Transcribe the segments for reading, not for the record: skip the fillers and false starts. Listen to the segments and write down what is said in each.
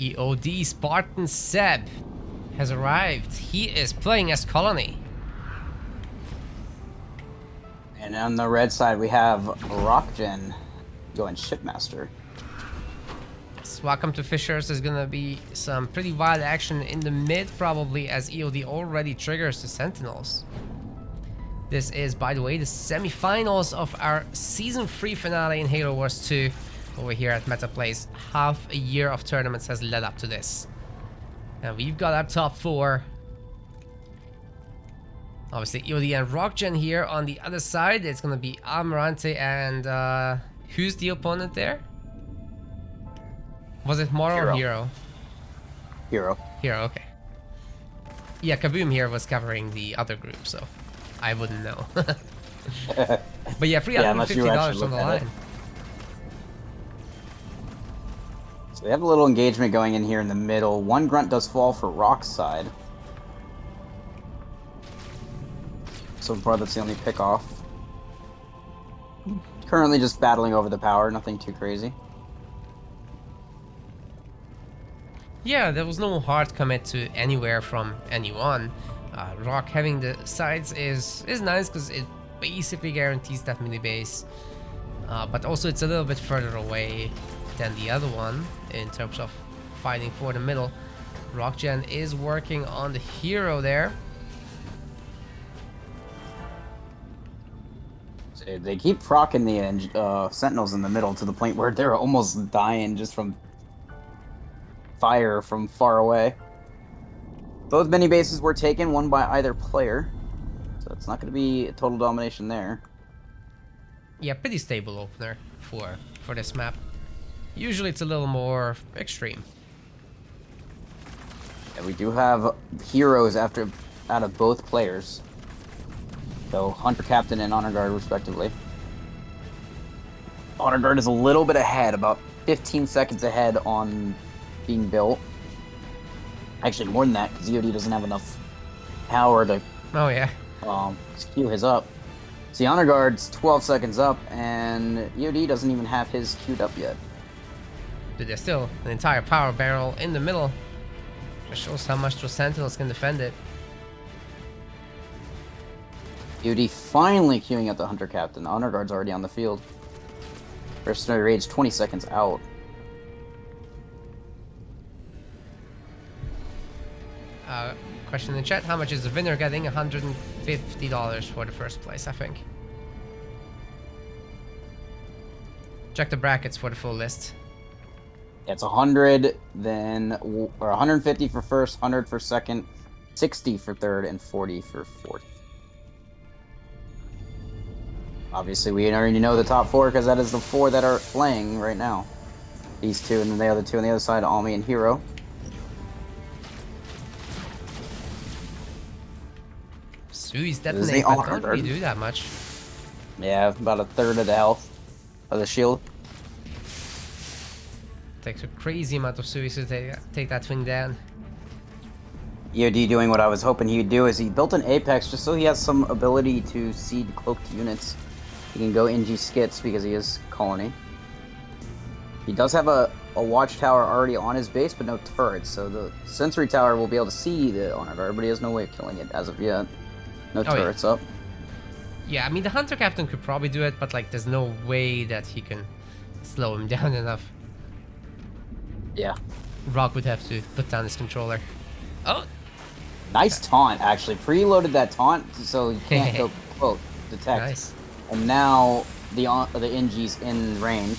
EOD Spartan Seb has arrived. He is playing as Colony. And on the red side, we have Rockgen going Shipmaster. So welcome to Fishers. There's gonna be some pretty wild action in the mid, probably, as EOD already triggers the Sentinels. This is, by the way, the semi-finals of our Season 3 finale in Halo Wars 2 over here at MetaPlays. Half a year of tournaments has led up to this. And we've got our top 4. Obviously, EOD and Rockgen here. On the other side, it's going to be Almirante and... who's the opponent there? Was it Moro or Hero? Hero. Hero, okay. Yeah, Kaboom here was covering the other group, so I wouldn't know. But yeah, $350 on the line. So we have a little engagement going in here in the middle. One grunt does fall for Rock's side. So far, that's the only pick off. Currently just battling over the power, nothing too crazy. Yeah, there was no hard commit to anywhere from anyone. Rock having the sides is nice because it basically guarantees that mini base. But also it's a little bit further away than the other one in terms of fighting for the middle. Rockgen is working on the Hero there. So they keep procking the Sentinels in the middle to the point where they're almost dying just from fire from far away. Both mini bases were taken, one by either player, so it's not going to be a total domination there. Yeah, pretty stable opener for this map. Usually it's a little more extreme. Yeah, we do have heroes out of both players, so Hunter Captain and Honor Guard respectively. Honor Guard is a little bit ahead, about 15 seconds ahead on being built. Actually, more than that, because EOD doesn't have enough power to queue his up. See, Honor Guard's 12 seconds up, and EOD doesn't even have his queued up yet. But there's still an entire power barrel in the middle. Just shows how much those Sentinels can defend it. EOD finally queuing up the Hunter Captain. Honor Guard's already on the field. Mercenary Rage 20 seconds out. Question in the chat, how much is the winner getting? $150 for the first place, I think. Check the brackets for the full list. Yeah, it's 100, then or 150 for first, 100 for second, 60 for third, and 40 for fourth. Obviously, we already know the top 4 because that is the 4 that are playing right now. These 2, and then the other 2 on the other side, Almi and Hero. Sui's detonate, but don't really do that much. Yeah, about a third of the health of the shield. Takes a crazy amount of Suis to take that thing down. EOD doing what I was hoping he would do is he built an Apex just so he has some ability to seed cloaked units. He can go NG skits because he is Colony. He does have a watchtower already on his base, but no turrets, so the sensory tower will be able to see the Honor Guard, but he has no way of killing it as of yet. No turrets up. Yeah, I mean, the Hunter Captain could probably do it, but like, there's no way that he can slow him down enough. Yeah. Rock would have to put down his controller. Oh! Nice taunt, actually. Preloaded that taunt so you can't go quote detect. Nice. And now the NG's in range.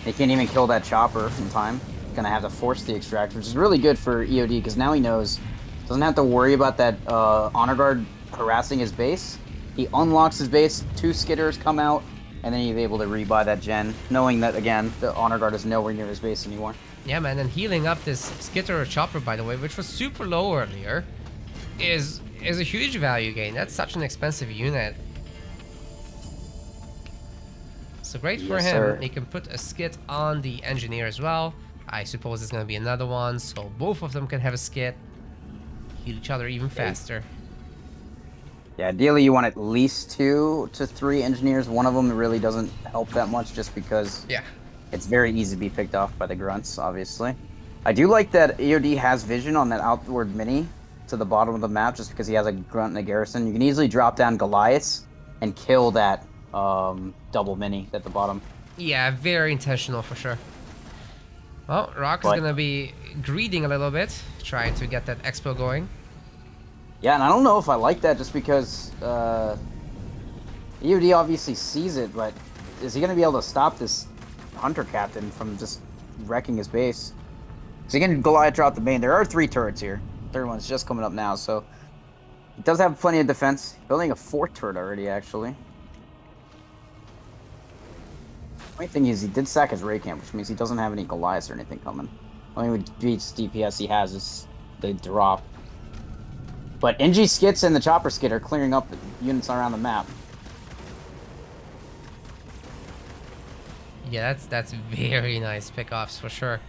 They can't even kill that chopper in time. Gonna have to force the extract, which is really good for EOD because now he knows doesn't have to worry about that Honor Guard harassing his base. He unlocks his base, 2 skitters come out, and then he's able to rebuy that gen, knowing that again the Honor Guard is nowhere near his base anymore. Yeah, man, and healing up this skitter or chopper, by the way, which was super low earlier, is a huge value gain. That's such an expensive unit. So great for him. Sir. He can put a skit on the engineer as well. I suppose there's going to be another one, so both of them can have a skit. Heal each other even faster. Yeah, ideally you want at least 2 to 3 engineers. One of them really doesn't help that much just because it's very easy to be picked off by the grunts, obviously. I do like that EOD has vision on that outward mini to the bottom of the map, just because he has a grunt and a garrison. You can easily drop down Goliaths and kill that double mini at the bottom. Yeah, very intentional for sure. Well, Rock is gonna be greeding a little bit, trying to get that expo going. Yeah, and I don't know if I like that, just because EOD obviously sees it, but is he gonna be able to stop this Hunter Captain from just wrecking his base? So he can Goliath drop the main. There are 3 turrets here. Third one's just coming up now, so he does have plenty of defense. Building a 4th turret already, actually. The only thing is he did sack his Ray Camp, which means he doesn't have any Goliaths or anything coming. Only DPS he has is the drop. But NG skits and the chopper skit are clearing up units around the map. Yeah, that's very nice pickoffs for sure.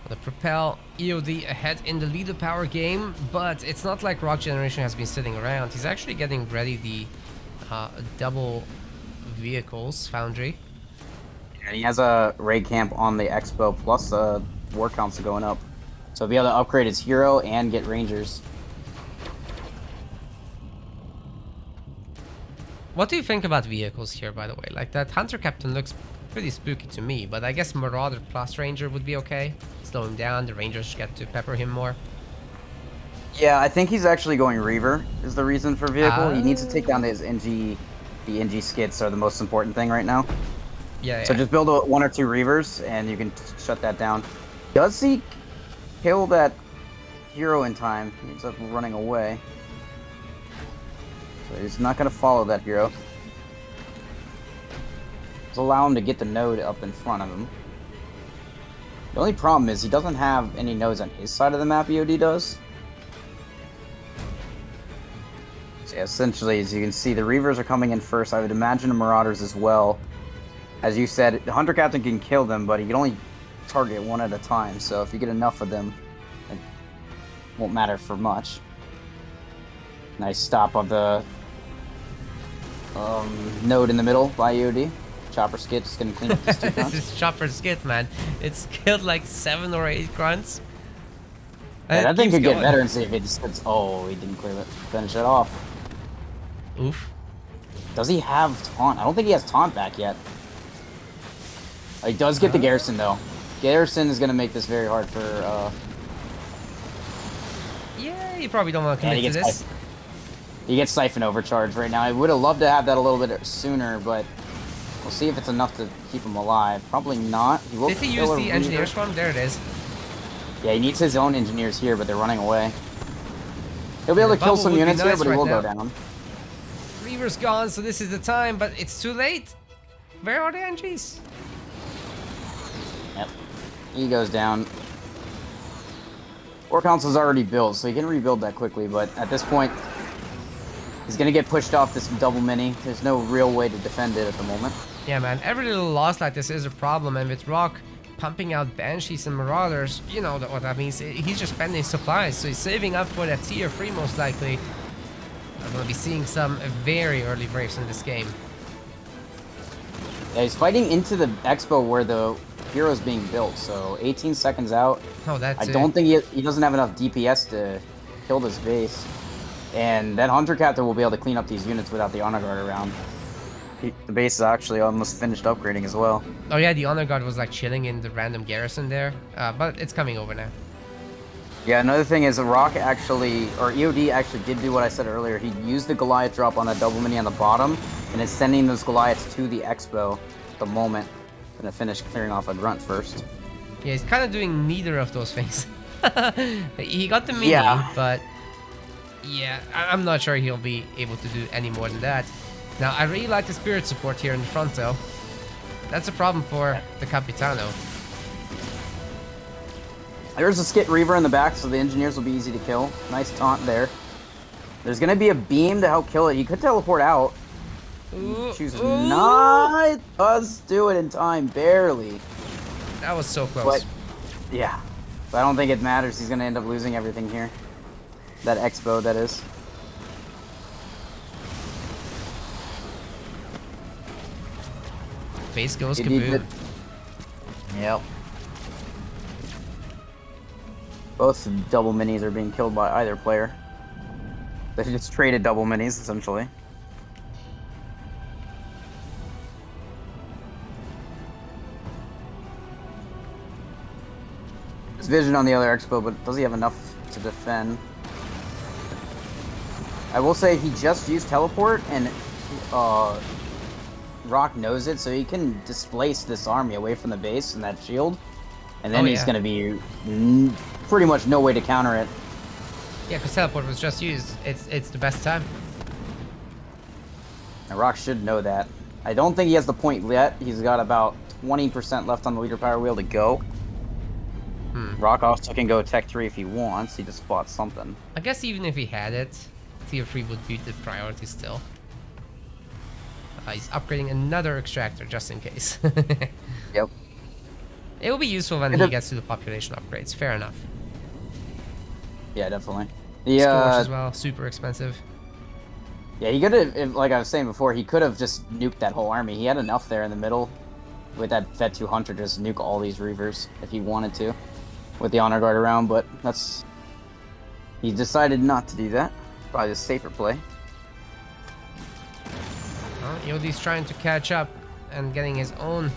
The Propel EOD ahead in the leader power game, but it's not like Rockgeneration has been sitting around. He's actually getting ready the double vehicles foundry. And he has a raid camp on the expo, plus war counts are going up. So he'll be able to upgrade his hero and get rangers. What do you think about vehicles here, by the way? Like, that Hunter Captain looks pretty spooky to me, but I guess Marauder plus Ranger would be okay. Slow him down, the Rangers get to pepper him more. Yeah, I think he's actually going Reaver is the reason for vehicle. He needs to take down his NG. The NG skits are the most important thing right now. Yeah. So just build 1 or 2 Reavers and you can shut that down. Does he kill that hero in time? He ends up running away. So he's not going to follow that hero. Just allow him to get the node up in front of him. The only problem is he doesn't have any nodes on his side of the map, EOD does. So yeah, essentially, as you can see, the Reavers are coming in first. I would imagine the Marauders as well. As you said, the Hunter Captain can kill them, but he can only target 1 at a time. So if you get enough of them, it won't matter for much. Nice stop of the node in the middle by EOD. Chopper skit just gonna clean up these 2 grunts. This chopper skit, man. It's killed like 7 or 8 grunts. Yeah, that thing could get better and see if it just gets... Oh, he didn't clear it. Finish it off. Oof. Does he have taunt? I don't think he has taunt back yet. He does get the garrison though. Garrison is gonna make this very hard for Yeah, you probably don't want to commit to this. He gets Siphon Overcharge right now. I would have loved to have that a little bit sooner, but we'll see if it's enough to keep him alive. Probably not. Did he use the engineer swarm? There it is. Yeah, he needs his own engineers here, but they're running away. He'll be able to kill some units here, but he will go down. Reaver's gone, so this is the time, but it's too late. Where are the NGs? Yep. He goes down. War Council's already built, so he can rebuild that quickly, but at this point, he's gonna get pushed off this double mini. There's no real way to defend it at the moment. Yeah, man, every little loss like this is a problem, and with Rock pumping out Banshees and Marauders, you know what that means. He's just spending supplies, so he's saving up for that tier 3 most likely. I'm gonna be seeing some very early breaks in this game. Yeah, he's fighting into the expo where the hero's being built, so 18 seconds out. Oh, that's I don't think he doesn't have enough DPS to kill this base. And that Hunter Captain will be able to clean up these units without the Honor Guard around. The base is actually almost finished upgrading as well. Oh yeah, the Honor Guard was like chilling in the random garrison there, but it's coming over now. Yeah, another thing is Rock actually, or EOD actually did do what I said earlier. He used the Goliath drop on that double mini on the bottom, and is sending those Goliaths to the expo at the moment. Gonna finish clearing off a grunt first. Yeah, he's kind of doing neither of those things. He got the mini, but yeah, I'm not sure he'll be able to do any more than that. Now, I really like the spirit support here in the front, though. That's a problem for the Capitano. There's a Skit Reaver in the back, so the engineers will be easy to kill. Nice taunt there. There's gonna be a beam to help kill it. He could teleport out. He chooses not. Does do it in time, barely. That was so close. But, yeah. But I don't think it matters. He's gonna end up losing everything here. That expo, that is. Face goes kaboom. Yep. Both double minis are being killed by either player. They just traded double minis, essentially. There's vision on the other Expo, but does he have enough to defend? I will say he just used teleport, and Rock knows it, so he can displace this army away from the base and that shield. And then he's going to be pretty much no way to counter it. Yeah, because teleport was just used. It's the best time. And Rock should know that. I don't think he has the point yet. He's got about 20% left on the leader power wheel to go. Rock also can go Tech 3 if he wants. He just spots something. I guess even if he had it, Tier 3 would be the priority still. He's upgrading another extractor just in case. Yep. It will be useful when he gets to the population upgrades. Fair enough. Yeah, definitely. Scorch as well, super expensive. Yeah, he could have, like I was saying before, he could have just nuked that whole army. He had enough there in the middle with that Fed 200 to just nuke all these Reavers if he wanted to with the Honor Guard around, but he decided not to do that. Probably the safer play. Well, EOD's trying to catch up and getting his own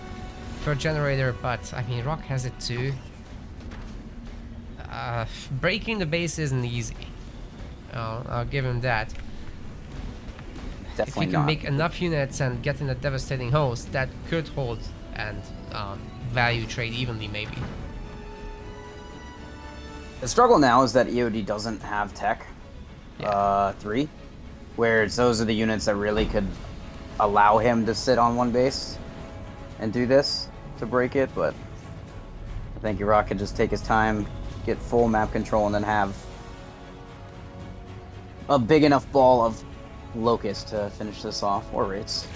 third generator, but I mean, Rock has it too. Breaking the base isn't easy. I'll give him that. Definitely if you can make enough units and get in a devastating host, that could hold and value trade evenly, maybe. The struggle now is that EOD doesn't have Tech 3, whereas those are the units that really could allow him to sit on one base and do this to break it, but I think Rock could just take his time, get full map control, and then have a big enough ball of Locust to finish this off, or Wraiths.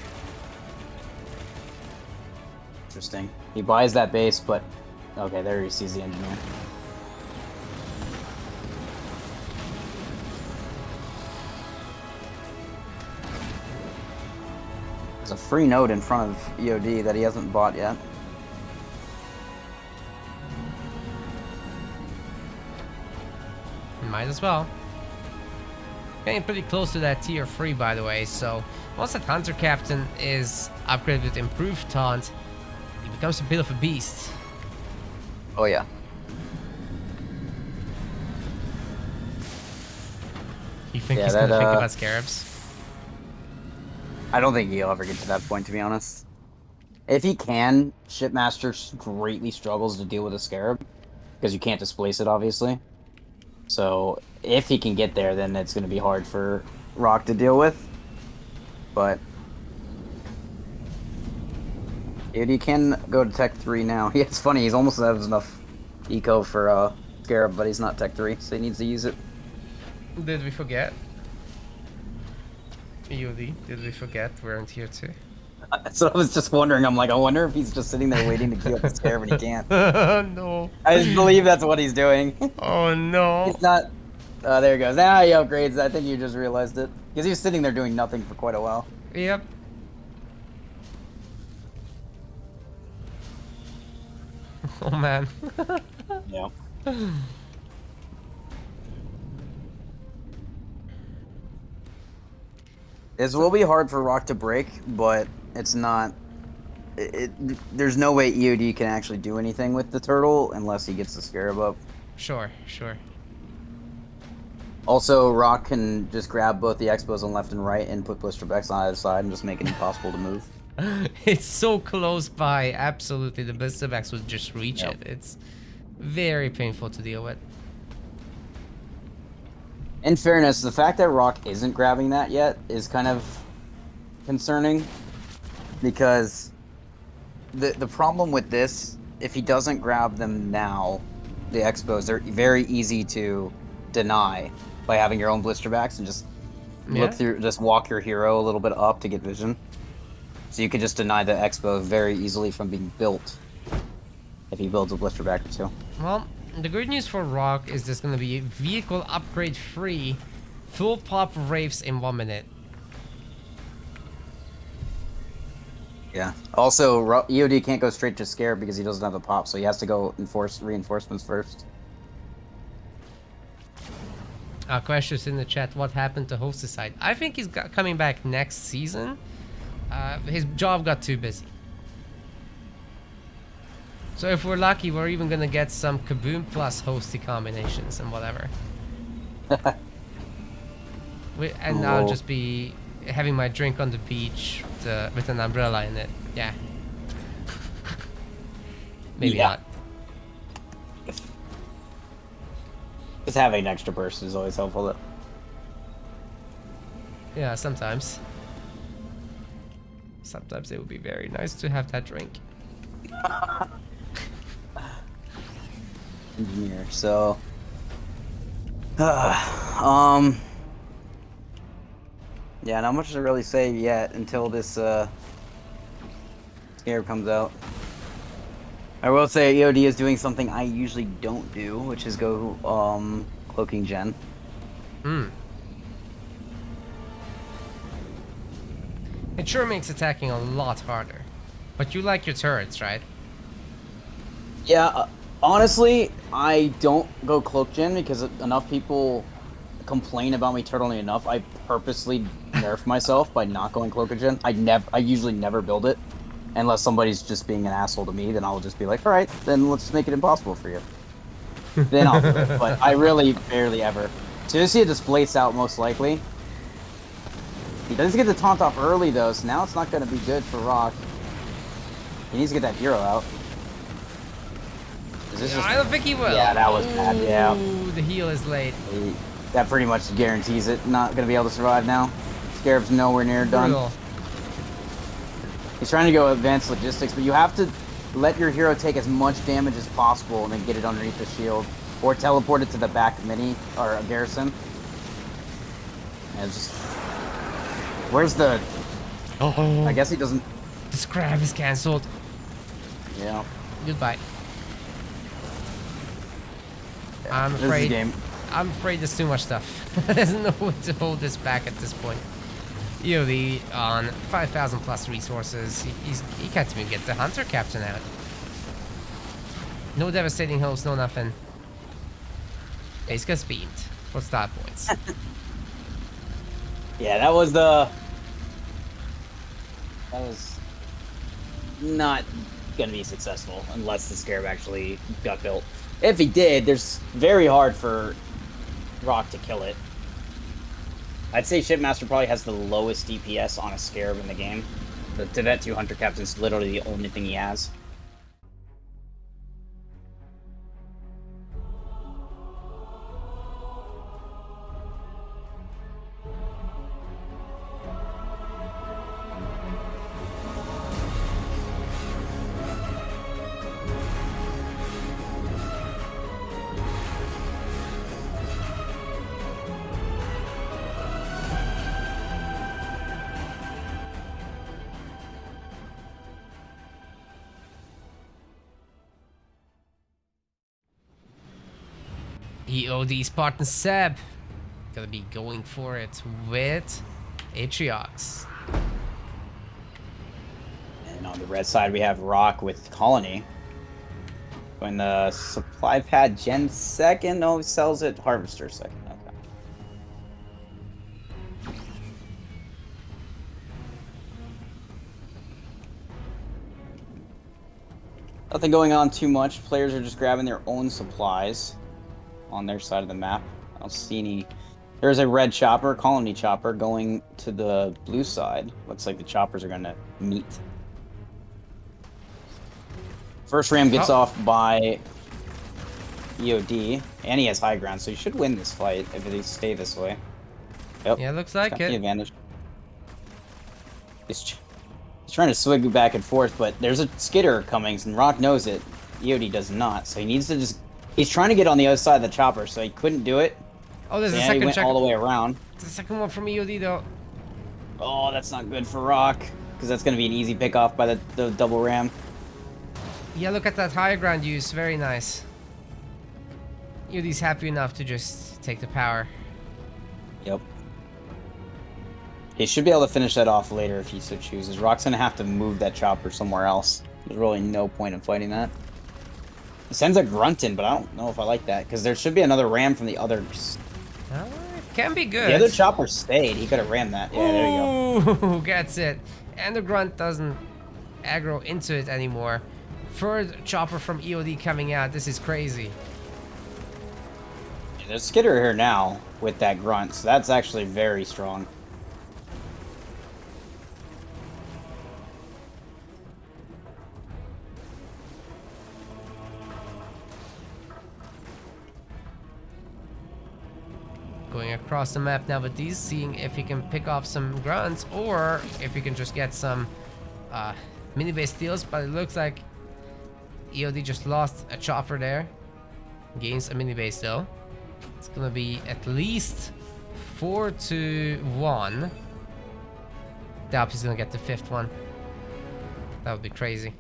Interesting. He buys that base, but okay, there he sees the engineer. There's a free node in front of EOD that he hasn't bought yet. Might as well. Getting pretty close to that tier 3, by the way, so once that Hunter Captain is upgraded with improved taunt, he becomes a bit of a beast. Oh yeah. You think he's gonna think about Scarabs? I don't think he'll ever get to that point, to be honest. If he can, Shipmaster greatly struggles to deal with a Scarab, because you can't displace it, obviously. So, if he can get there, then it's going to be hard for Rock to deal with. But he can go to Tech 3 now. Yeah, it's funny, he's almost has enough eco for Scarab, but he's not Tech 3, so he needs to use it. Did we forget? EOD, did we forget we're in tier 2? That's what I was just wondering. I'm like, I wonder if he's just sitting there waiting to queue up the Scarab and he can't. No. I just believe that's what he's doing. Oh no. He's not... there he goes. Now he upgrades. I think you just realized it. Because he was sitting there doing nothing for quite a while. Yep. Oh man. Yeah. This will be hard for Rock to break, but it's not... there's no way EOD can actually do anything with the turtle unless he gets the Scarab up. Sure, sure. Also, Rock can just grab both the Expos on left and right and put Blisterbecks on either side and just make it impossible to move. It's so close by, absolutely. The Blisterbecks would just reach it. It's very painful to deal with. In fairness, the fact that Rock isn't grabbing that yet is kind of concerning, because the problem with this, if he doesn't grab them now, the Expos, they're very easy to deny by having your own Blisterbacks and just look through, just walk your hero a little bit up to get vision. So you could just deny the Expo very easily from being built if he builds a Blisterback or two. Well, the good news for Rock is there's going to be vehicle upgrade free, full pop Wraiths in 1 minute. Yeah. Also, EOD can't go straight to Scare because he doesn't have the pop, so he has to go reinforcements first. Questions in the chat. What happened to Hosticide? I think he's coming back next season. His job got too busy. So if we're lucky, we're even gonna get some Kaboom plus Hosty combinations and whatever. And I'll just be having my drink on the beach with an umbrella in it. Yeah. Maybe not. Just having an extra person is always helpful, though. Yeah, sometimes. Sometimes it would be very nice to have that drink. Engineer, so... yeah, not much to really say yet until this, scare comes out. I will say EOD is doing something I usually don't do, which is go, cloaking gen. It sure makes attacking a lot harder. But you like your turrets, right? Yeah, honestly, I don't go cloak gen because enough people complain about me turtling enough. I purposely nerf myself by not going cloak gen. I usually never build it. Unless somebody's just being an asshole to me, then I'll just be like, alright, then let's make it impossible for you. Then I'll do it. But I really barely ever. So you'll see a displace out most likely. He does get the taunt off early though, so now it's not going to be good for Rock. He needs to get that hero out. Is this I don't think he will. Yeah, that was bad, yeah. Ooh, the heal is late. That pretty much guarantees it. Not going to be able to survive now. Scarab's nowhere near done. Brutal. He's trying to go advanced logistics, but you have to let your hero take as much damage as possible and then get it underneath the shield. Or teleport it to the back mini, or a garrison. And it's just... Where's the... Oh. I guess he doesn't... The scrap is cancelled. Yeah. Goodbye. I'm This is the afraid... game. I'm afraid there's too much stuff. There's no way to hold this back at this point. EOD on 5,000 plus resources. He can't even get the Hunter Captain out. No devastating host, no nothing. Ace gets beamed for star points. Yeah, that was the... That was not gonna be successful unless the Scarab actually got built. If he did, there's very hard for Rock to kill it. I'd say Shipmaster probably has the lowest DPS on a Scarab in the game. The Tibet 2 Hunter Captain is literally the only thing he has. EOD Spartan Seb gonna be going for it with Atriox. And on the red side, we have Rock with Colony. When the supply pad Gen second, no, he sells it Harvester second. Okay. Nothing going on too much. Players are just grabbing their own supplies on their side of the map. I don't see any. There's a red chopper, colony chopper, going to the blue side. Looks like the choppers are going to meet. First ram gets off by EOD, and he has high ground, so he should win this fight if they stay this way. Yep. Yeah, looks like got it. the advantage. He's trying to swing back and forth, but there's a skitter coming, and Rock knows it. EOD does not, so he needs to just... He's trying to get on the other side of the chopper, so he couldn't do it. Oh, there's a He second went check. all the way around. There's a second one from EOD though. Oh, that's not good for Rock, because that's going to be an easy pick off by the double ram. Yeah, look at that higher ground use. Very nice. EOD's happy enough to just take the power. Yep. He should be able to finish that off later if he so chooses. Rock's going to have to move that chopper somewhere else. There's really no point in fighting that. It sends a grunt in, but I don't know if I like that, because there should be another ram from the other It can be good. The other chopper stayed. He could have ran that. Yeah, there you go. Ooh, gets it. And the grunt doesn't aggro into it anymore. Third chopper from EOD coming out. This is crazy. Yeah, there's Skitter here now with that grunt, so that's actually very strong. Going across the map now with these, seeing if he can pick off some grunts or if he can just get some mini base steals, but it looks like EOD just lost a chopper there. Gains a mini base though. It's gonna be at least 4-1. Doubt he's gonna get the 5th one. That would be crazy.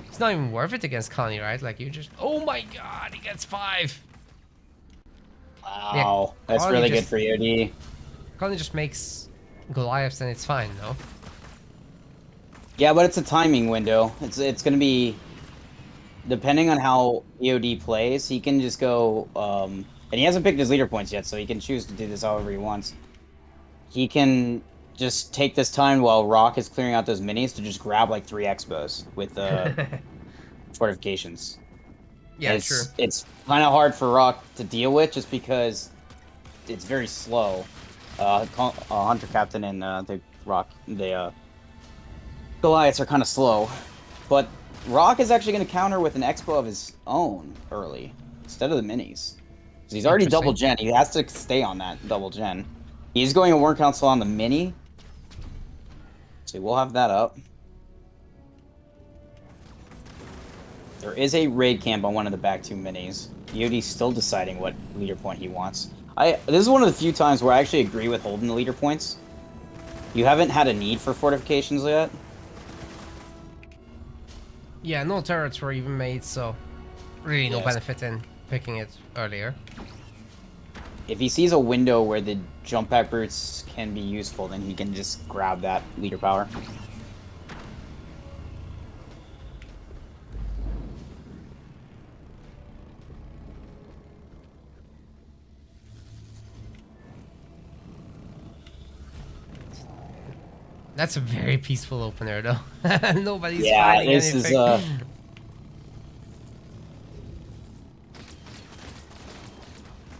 It's not even worth it against Connie, right? Like you just, oh my god, he gets 5. Wow, Yeah, that's really good for EOD. Connie just makes Goliaths and it's fine, no? Yeah, but it's a timing window. It's gonna be depending on how EOD plays. He can just go, and he hasn't picked his leader points yet, so he can choose to do this however he wants. He can just take this time while Rock is clearing out those minis to just grab like 3 expos with fortifications. Yeah, true. It's kind of hard for Rock to deal with just because it's very slow. Hunter Captain and the Goliaths are kind of slow, but Rock is actually going to counter with an expo of his own early instead of the minis. So he's already double gen. He has to stay on that double gen. He's going to War Council on the mini. So we'll have that up. There is a raid camp on one of the back 2 minis. EOD's still deciding what leader point he wants. This is one of the few times where I actually agree with holding the leader points. You haven't had a need for fortifications yet. Yeah, no turrets were even made, so really no benefit in picking it earlier. If he sees a window where the jump pack brutes can be useful, then he can just grab that leader power. That's a very peaceful opener, though. Nobody's yeah, fighting this anything. is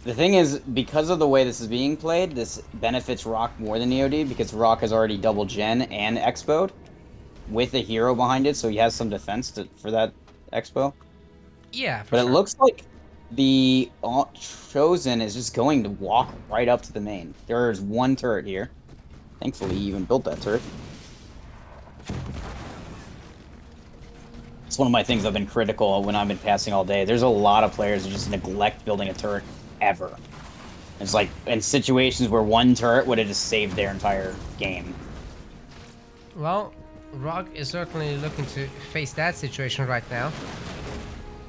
the thing is, because of the way this is being played, this benefits Rock more than EOD because Rock has already double gen and expoed with a hero behind it, so he has some defense for that expo. Yeah, but it looks like the Chosen is just going to walk right up to the main. There's 1 turret here. Thankfully, he even built that turret. It's one of my things I've been critical of when I've been passing all day. There's a lot of players who just neglect building a turret ever. It's like in situations where 1 turret would have just saved their entire game. Well, Rock is certainly looking to face that situation right now.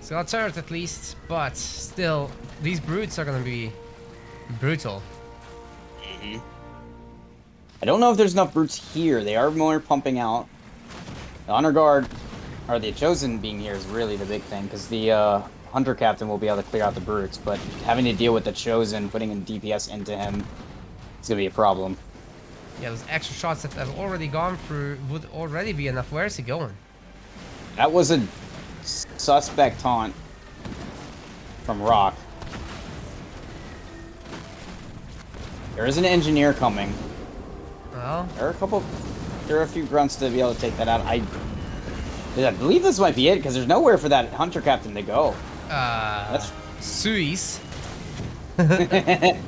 He's got a turret at least, but still, these brutes are gonna be brutal. Mm-hmm. I don't know if there's enough brutes here. They are more pumping out. The Honor Guard, or the Chosen being here is really the big thing, because the Hunter Captain will be able to clear out the brutes, but having to deal with the Chosen, putting in DPS into him, it's going to be a problem. Yeah, those extra shots that have already gone through would already be enough. Where is he going? That was a suspect taunt from Rock. There is an engineer coming. Well, there are a few grunts to be able to take that out. I believe this might be it, because there's nowhere for that Hunter Captain to go. That's Suis. That's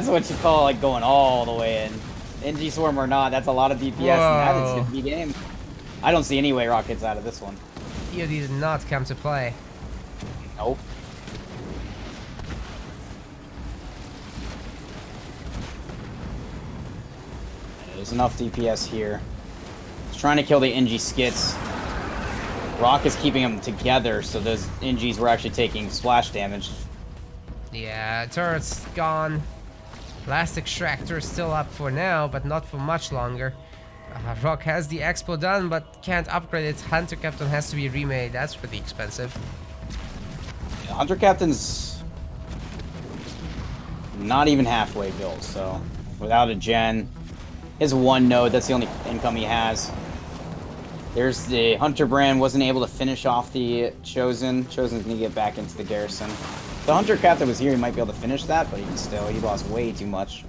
what you call like going all the way in. NG Swarm or not, that's a lot of DPS, and that is going to be game. I don't see any way Rock gets out of this one. EOD did not come to play. Nope. There's enough DPS here. He's trying to kill the NG skits. Rock is keeping them together, so those NGs were actually taking splash damage. Yeah, turret's gone. Last extractor is still up for now, but not for much longer. Rock has the expo done, but can't upgrade it. Hunter Captain has to be remade. That's pretty expensive. Yeah, Hunter Captain's not even halfway built, so without a gen. His one node, that's the only income he has. There's the Hunter brand, wasn't able to finish off the Chosen. Chosen's gonna get back into the garrison. The Hunter Cat that was here, he might be able to finish that, but even still, he lost way too much.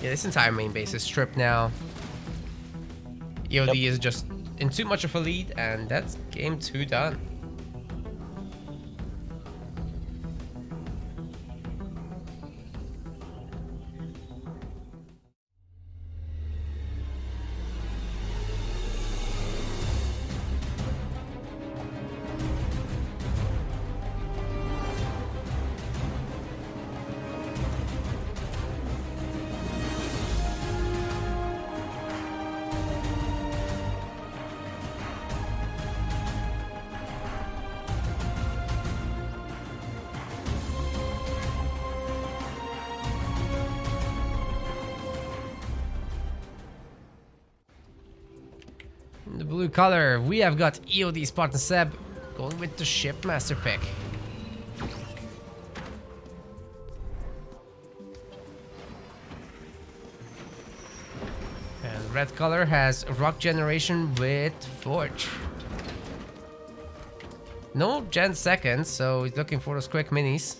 Yeah, this entire main base is stripped now. EOD is just in too much of a lead, and that's game 2 done. In the blue color, we have got EOD Spartan Seb going with the Shipmaster pick. And red color has Rockgeneration with Forge. No gen second, so he's looking for those quick minis.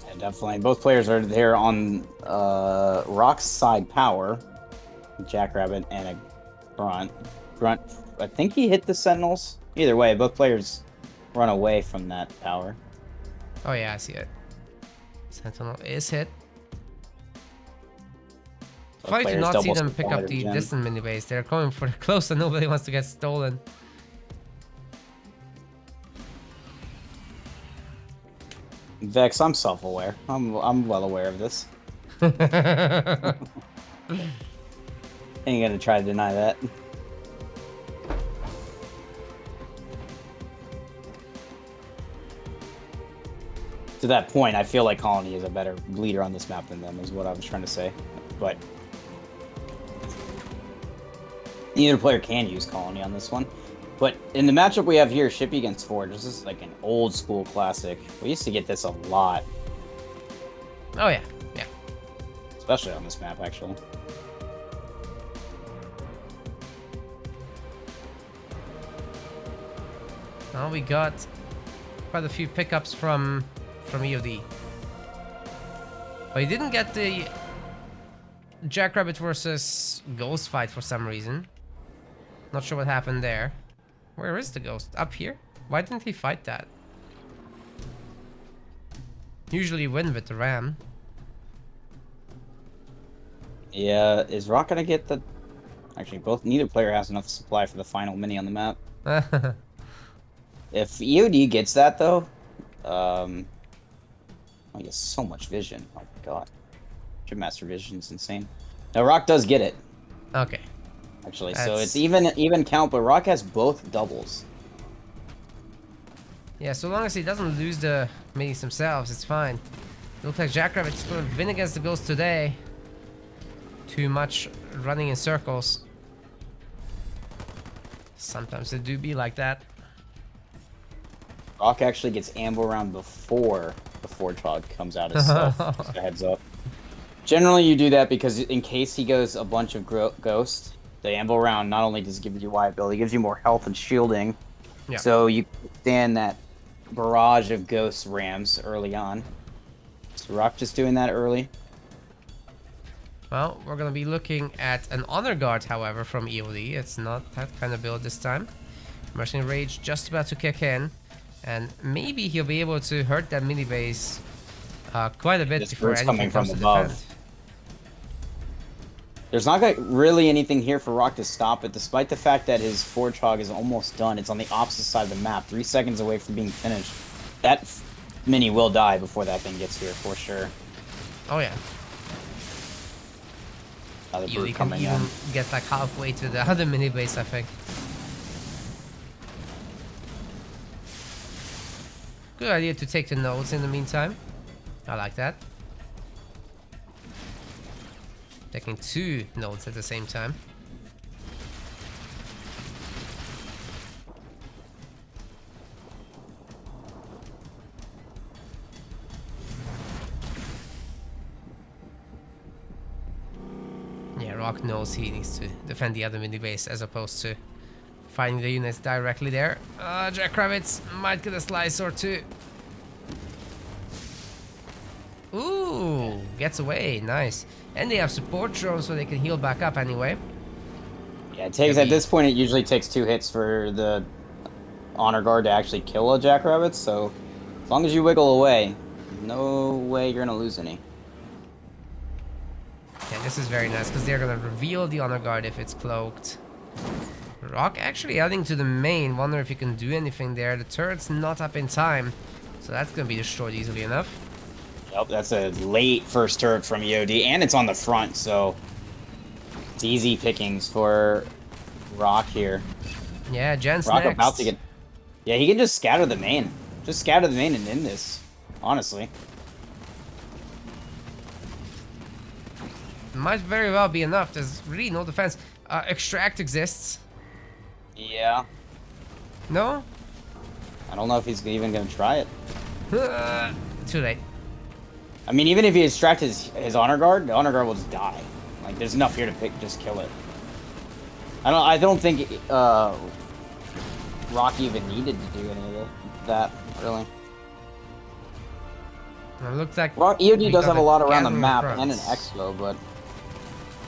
Yeah, definitely. Both players are there on Rock's side power. Jackrabbit and a Grunt. Grunt, I think he hit the Sentinels. Either way, both players run away from that power. Oh yeah, I see it. Sentinel is hit. Funny to not see them pick up the distant mini base. They're going for the close and nobody wants to get stolen. Vex, I'm self-aware. I'm well aware of this. Ain't gonna try to deny that. To that point, I feel like Colony is a better leader on this map than them, is what I was trying to say. But neither player can use Colony on this one. But in the matchup we have here, Shippy against Forge, this is like an old school classic. We used to get this a lot. Oh yeah, yeah. Especially on this map, actually. Now we got quite a few pickups from EOD. But he didn't get the Jackrabbit versus Ghost fight for some reason. Not sure what happened there. Where is the Ghost? Up here? Why didn't he fight that? Usually win with the Ram. Yeah, is Rock gonna get the... Actually, neither player has enough supply for the final mini on the map. If EOD gets that, though, oh, he has so much vision. Oh my god. Master Vision is insane. Now, Rock does get it. Okay. Actually, so it's even count, but Rock has both doubles. Yeah, so long as he doesn't lose the minis themselves, it's fine. It looks like Jackrabbit's going to win against the Ghost today. Too much running in circles. Sometimes they do be like that. Rock actually gets amble around before the Forge Hog comes out itself. Just a heads up. Generally, you do that because in case he goes a bunch of Ghost, the amble round not only does it give you liability, it gives you more health and shielding. Yeah. So you stand that barrage of Ghost Rams early on. So Rock just doing that early. Well, we're going to be looking at an Honor Guard, however, from EOD. It's not that kind of build this time. Mercenary Rage just about to kick in. And maybe he'll be able to hurt that mini base quite a bit before anything comes to defend. There's not really anything here for Rock to stop it, despite the fact that his Forge Hog is almost done. It's on the opposite side of the map, 3 seconds away from being finished. That mini will die before that thing gets here, for sure. Oh yeah. You can even get like halfway to the other mini base, I think. Good idea to take the nodes in the meantime. I like that. Taking 2 nodes at the same time. Rock knows he needs to defend the other mini base as opposed to fighting the units directly there. Jackrabbits might get a slice or two. Ooh, gets away, nice. And they have support drones so they can heal back up anyway. Yeah, it takes, at this point, it usually takes 2 hits for the honor guard to actually kill a jackrabbit, so as long as you wiggle away, no way you're gonna lose any. Yeah, this is very nice because they're gonna reveal the honor guard if it's cloaked. Rock actually adding to the main. Wonder if you can do anything there. The turret's not up in time, so that's gonna be destroyed easily enough. Yep, that's a late first turret from EOD, and it's on the front, so it's easy pickings for Rock here. Yeah, Jen's Rock next. about to get... Yeah, he can just scatter the main. Just scatter the main and end this, honestly. Might very well be enough. There's really no defense. Extract exists. Yeah. No? I don't know if he's even going to try it. Too late. I mean, even if he extracts his honor guard, the honor guard will just die. Like, there's enough here to just kill it. I don't think Rock even needed to do any of that, really. It looks like EOD does have a lot around the map front. and an expo, but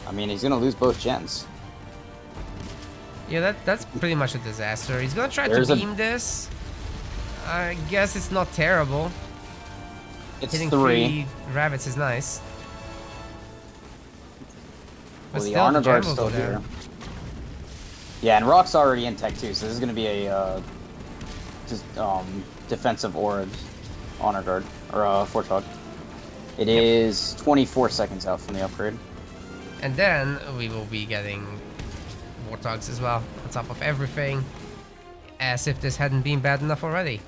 I mean, he's gonna lose both gens. Yeah, that's pretty much a disaster. He's gonna try to beam this. I guess it's not terrible. It's Hitting 3. rabbits is nice. Well, But the honor guard's gem still will go here. down. Yeah, and Rock's already in tech too, so this is gonna be a just defensive orbs honor guard or Fortog. It is 24 seconds out from the upgrade. And then we will be getting Warthogs as well, on top of everything. As if this hadn't been bad enough already.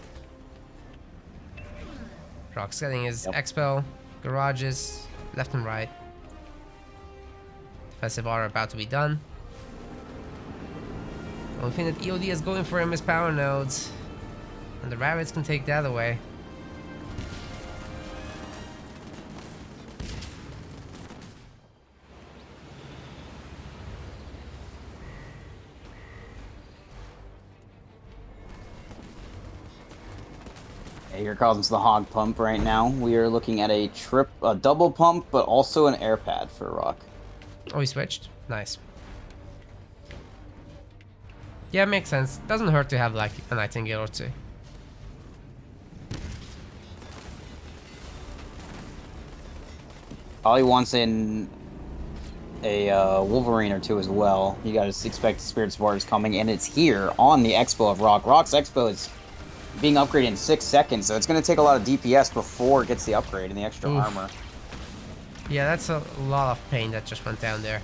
Rock's getting his expo, garages, left and right. Defensive are about to be done. The only thing that EOD is going for him is power nodes. And the rabbits can take that away. Here comes the hog pump right now. We are looking at a double pump, but also an air pad for Rock. Oh, he switched? Nice. Yeah, makes sense. Doesn't hurt to have like a nightingale or two. Probably wants in a Wolverine or two as well. You guys expect Spirit Spars coming, and it's here on the Expo of Rock. Rock's Expo is being upgraded in 6 seconds, so it's going to take a lot of DPS before it gets the upgrade and the extra armor. Yeah, that's a lot of pain that just went down there.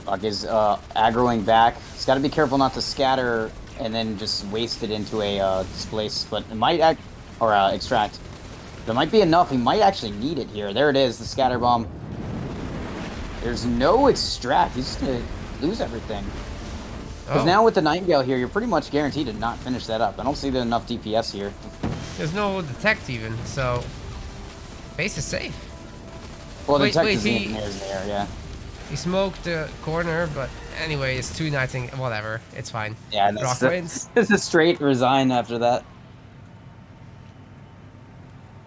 Rock is aggroing back. He's got to be careful not to scatter and then just waste it into a displace, but it might extract. There might be enough. He might actually need it here. There it is, the scatter bomb. There's no extract. He's just going to lose everything. Because now with the Nightingale here, you're pretty much guaranteed to not finish that up. I don't see enough DPS here. There's no detect even, so base is safe. Well, the wait, detect is he in there, yeah. He smoked the corner, but anyway, it's 2 nighting, whatever, it's fine. Yeah, and Rock wins. It's a straight resign after that.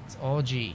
It's all G.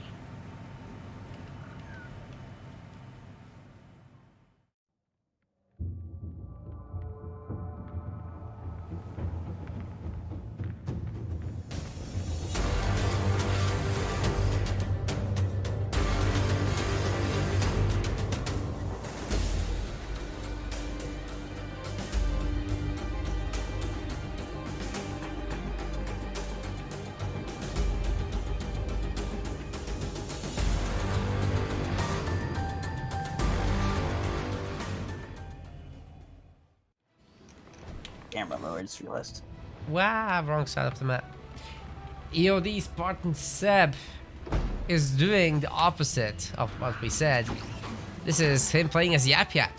Camera mode, I just realized. Wow, wrong side of the map. EOD Spartan Seb is doing the opposite of what we said. This is him playing as Yap Yap.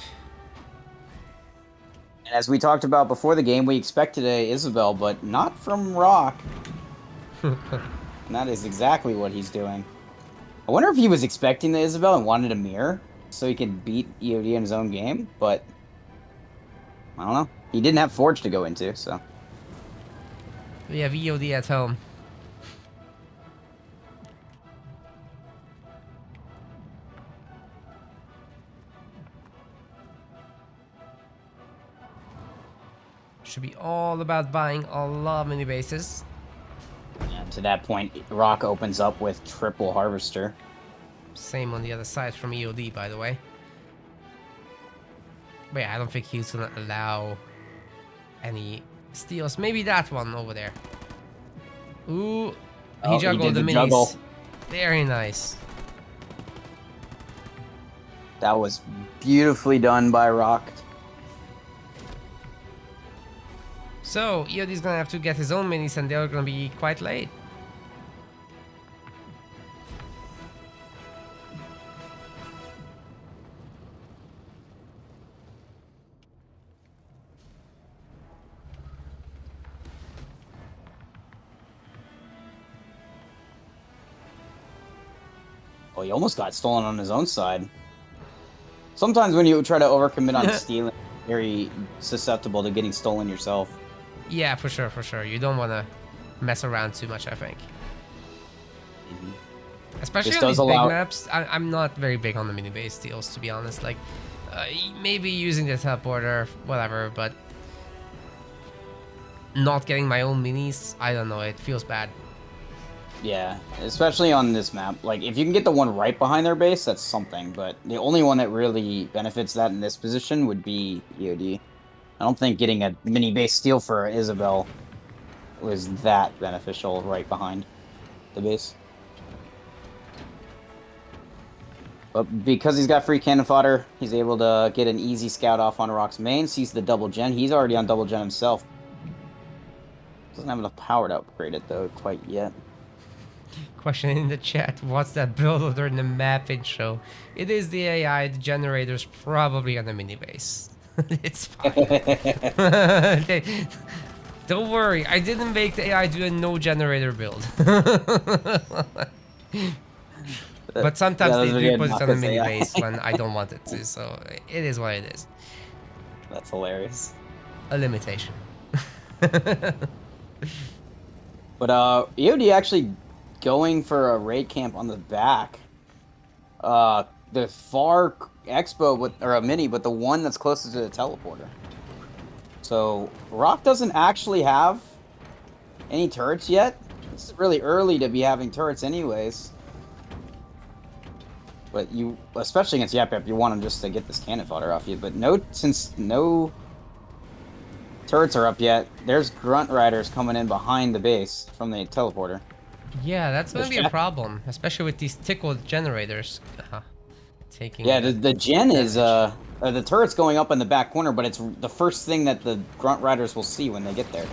And as we talked about before the game, we expected a Isabel, but not from Rock. And that is exactly what he's doing. I wonder if he was expecting the Isabel and wanted a mirror so he could beat EOD in his own game, but I don't know. He didn't have Forge to go into, so. We have EOD at home. Should be all about buying a lot of mini bases. And to that point, Rock opens up with triple Harvester. Same on the other side from EOD, by the way. But yeah, I don't think he's gonna allow any steals. Maybe that one over there. Ooh, he juggled the minis. Juggle. Very nice. That was beautifully done by Rock. So, EOD's gonna have to get his own minis and they're gonna be quite late. Oh, he almost got stolen on his own side. Sometimes when you try to overcommit on stealing, very susceptible to getting stolen yourself. Yeah, for sure, for sure. You don't want to mess around too much, I think. Especially This on does these big allow- maps. I'm not very big on the mini base steals, to be honest. Like, maybe using the teleporter, whatever, but not getting my own minis, I don't know, it feels bad. Yeah, especially on this map. Like, if you can get the one right behind their base, that's something. But the only one that really benefits that in this position would be EOD. I don't think getting a mini base steal for Isabel was that beneficial right behind the base. But because he's got free cannon fodder, he's able to get an easy scout off on Rock's main, sees the double gen. He's already on double gen himself. Doesn't have enough power to upgrade it, though, quite yet. Question in the chat, what's that build order in the map intro? It is the AI, the generator's probably on the mini base. It's fine. Don't worry, I didn't make the AI do a no generator build. But sometimes they do put it on the mini base when I don't want it to, so it is what it is. That's hilarious. A limitation. But EOD actually going for a raid camp on the back. The far expo with or a mini, but the one that's closest to the teleporter. So Rock doesn't actually have any turrets yet. This is really early to be having turrets anyways. But you, especially against Yap Yap, you want him just to get this cannon fodder off you. But since no turrets are up yet, there's Grunt Riders coming in behind the base from the teleporter. Yeah, that's gonna be a problem, especially with these tickled generators. Taking. Yeah, the gen is the turret's going up in the back corner, but it's the first thing that the Grunt Riders will see when they get there.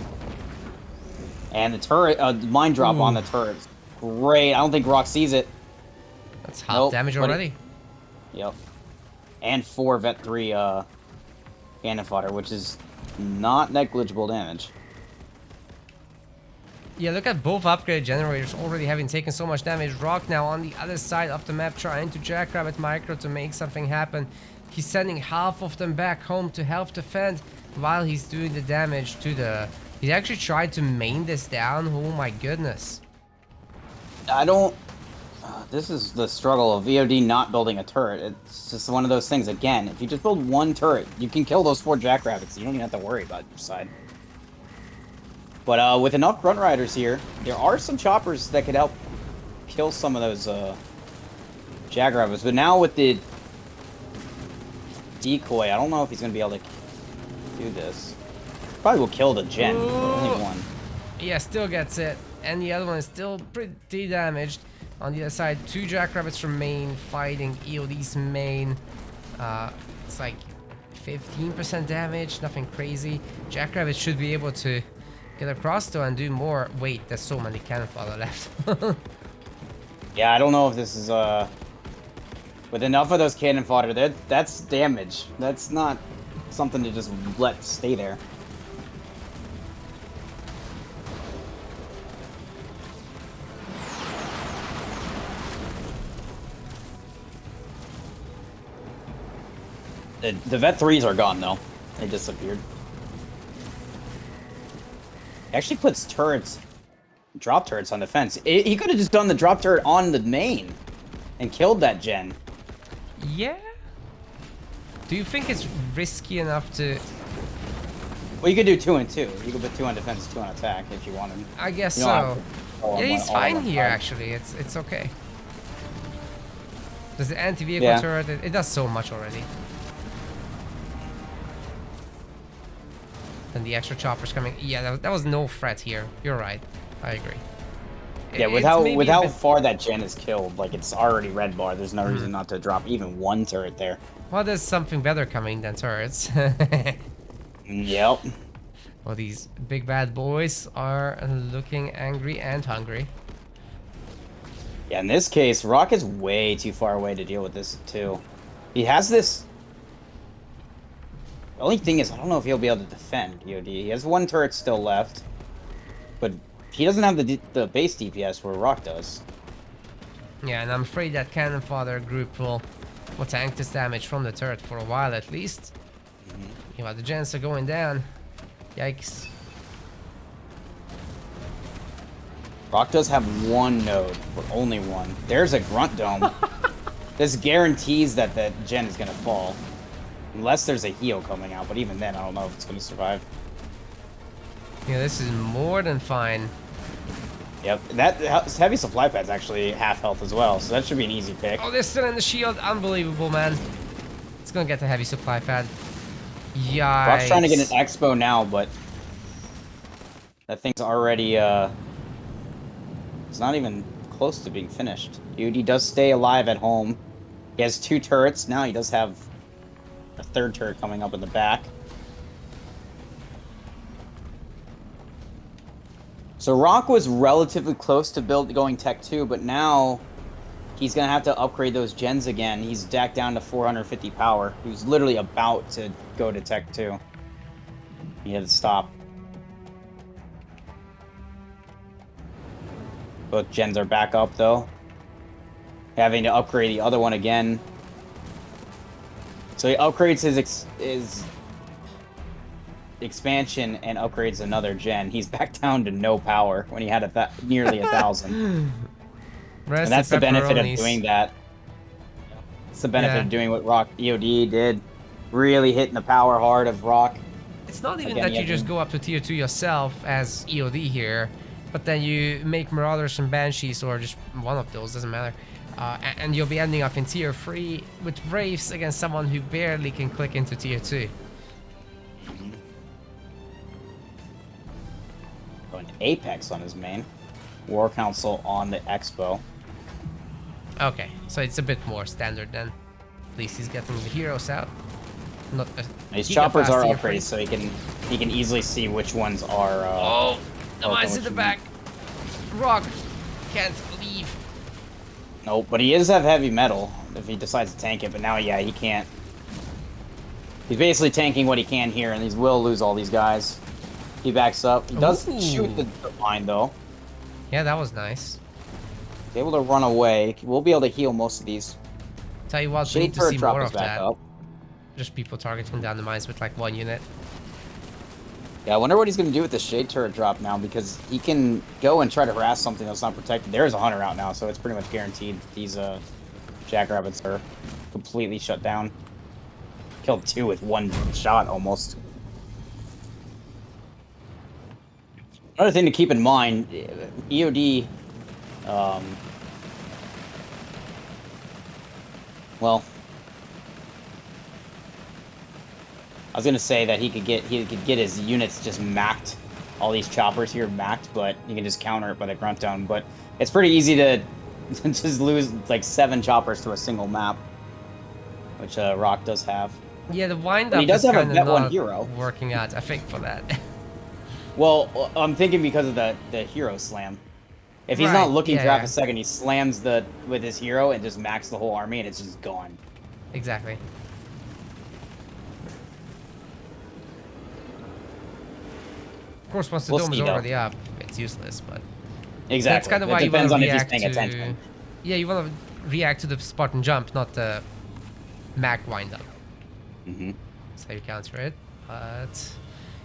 And the turret, mine drop on the turret. Great. I don't think Rock sees it. That's half damage already. Yep. And 4 Vet 3 cannon fodder, which is not negligible damage. Yeah, look at both upgrade generators already having taken so much damage. Rock now on the other side of the map trying to jackrabbit micro to make something happen. He's sending half of them back home to help defend while he's doing the damage to the... He actually tried to main this down. Oh my goodness. I don't... this is the struggle of EOD not building a turret. It's just one of those things. Again, if you just build one turret, you can kill those 4 jackrabbits. You don't even have to worry about your side. But with enough Grunt Riders here, there are some choppers that could help kill some of those jackrabbits. But now with the decoy, I don't know if he's going to be able to do this. Probably will kill the gen, but only one. Yeah, still gets it. And the other one is still pretty damaged. On the other side, 2 jackrabbits from main fighting EOD's main. It's like 15% damage, nothing crazy. Jackrabbits should be able to get across though and do more. Wait, there's so many cannon fodder left. Yeah, I don't know if this is with enough of those cannon fodder. That's damage. That's not something to just let stay there. The Vet 3s are gone, though. They disappeared. He actually puts turrets, drop turrets on defense. He could have just done the drop turret on the main and killed that gen. Yeah? Do you think it's risky enough to... Well, you could do 2 and 2. You could put 2 on defense, 2 on attack if you wanted. I guess You don't have so. to all Yeah, on he's one- all on fine one here, side. actually. It's okay. Does the anti-vehicle Yeah. turret... It does so much already. And the extra choppers coming... Yeah, that was no threat here. You're right. I agree. Yeah, It's with how maybe a bit- far that gen is killed, like it's already red bar. There's no reason not to drop even 1 turret there. Well, there's something better coming than turrets. Yep. Well, these big bad boys are looking angry and hungry. Yeah, in this case, Rock is way too far away to deal with this too. He has this. The only thing is, I don't know if he'll be able to defend EOD. He has 1 turret still left, but he doesn't have the base DPS where Rock does. Yeah, and I'm afraid that Cannon Fodder group will tank this damage from the turret for a while at least. You know, the gens are going down. Yikes. Rock does have 1 node, but only 1. There's a Grunt Dome. This guarantees that the gen is going to fall. Unless there's a heal coming out, but even then, I don't know if it's going to survive. Yeah, this is more than fine. Yep, that heavy supply pad's actually half health as well, so that should be an easy pick. Oh, they're still in the shield. Unbelievable, man. It's gonna get the heavy supply pad. Yikes. Rock's trying to get an expo now, but that thing's already, it's not even close to being finished. Dude, he does stay alive at home. He has 2 turrets. Now he does have a 3rd turret coming up in the back. So Rock was relatively close to going Tech 2, but now he's going to have to upgrade those gens again. He's back down to 450 power. He was literally about to go to Tech 2. He had to stop. Both gens are back up, though. Having to upgrade the other one again. So he upgrades his expansion and upgrades another gen. He's back down to no power when he had nearly 1,000. And that's the benefit of doing that. It's the benefit of doing what Rock EOD did. Really hitting the power hard of Rock. It's not even that you just go up to tier 2 yourself as EOD here, but then you make Marauders and Banshees, or just one of those, doesn't matter. And you'll be ending up in tier 3 with Wraiths against someone who barely can click into tier 2. An Apex on his main. War Council on the Expo. Okay, so it's a bit more standard then. At least he's getting the heroes out. Not These choppers are upgraded, so he can easily see which ones are. Oh, the mine's in the back. Rock can't leave. Nope, but he does have heavy metal if he decides to tank it. But now, yeah, he can't. He's basically tanking what he can here, and he will lose all these guys. He backs up. He does shoot the line though. Yeah, that was nice. He's able to run away. We'll be able to heal most of these. Tell you what, we Shade need to turret see drop more is of back that. up. Just people targeting down the mines with like 1 unit. Yeah, I wonder what he's going to do with the Shade turret drop now, because he can go and try to harass something that's not protected. There's a hunter out now, so it's pretty much guaranteed these jackrabbits are completely shut down. Killed 2 with 1 shot almost. Another thing to keep in mind, EOD, well, I was gonna say that he could get his units just maxed, all these choppers here maxed, but you can just counter it by the grunt down. But it's pretty easy to just lose like 7 choppers to a single map, which Rock does have. Yeah, the wind up he does is have a kind of Vet 1 not hero. working out, I think, for that. Well, I'm thinking because of the hero slam. If he's Right, not looking yeah, for half yeah. a second, he slams with his hero and just max the whole army, and it's just gone. Exactly. Of course, once the We'll dome is see, though. already up, it's useless, but Exactly. that's kind of why it you want depends to on if he's react paying to... attention. Yeah, you want to react to the Spartan jump, not the Mac wind up. Mm-hmm. That's how you counter it. But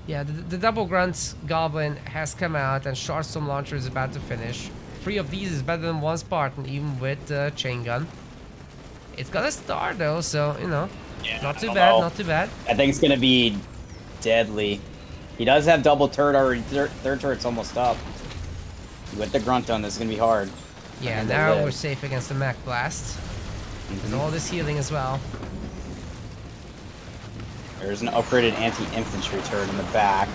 yeah, the double grunt goblin has come out, and short storm launcher is about to finish. 3 of these is better than 1 Spartan, even with the chain gun. It's got a star though, so you know, Yeah, not I too don't bad, know. not too bad. I think it's gonna be deadly. He does have double turret already. Third turret's almost up. With the grunt on, this is gonna be hard. Yeah, And to now live. we're safe against the Mech Blast. There's Mhm. all this healing as well. There's an upgraded anti-infantry turret in the back.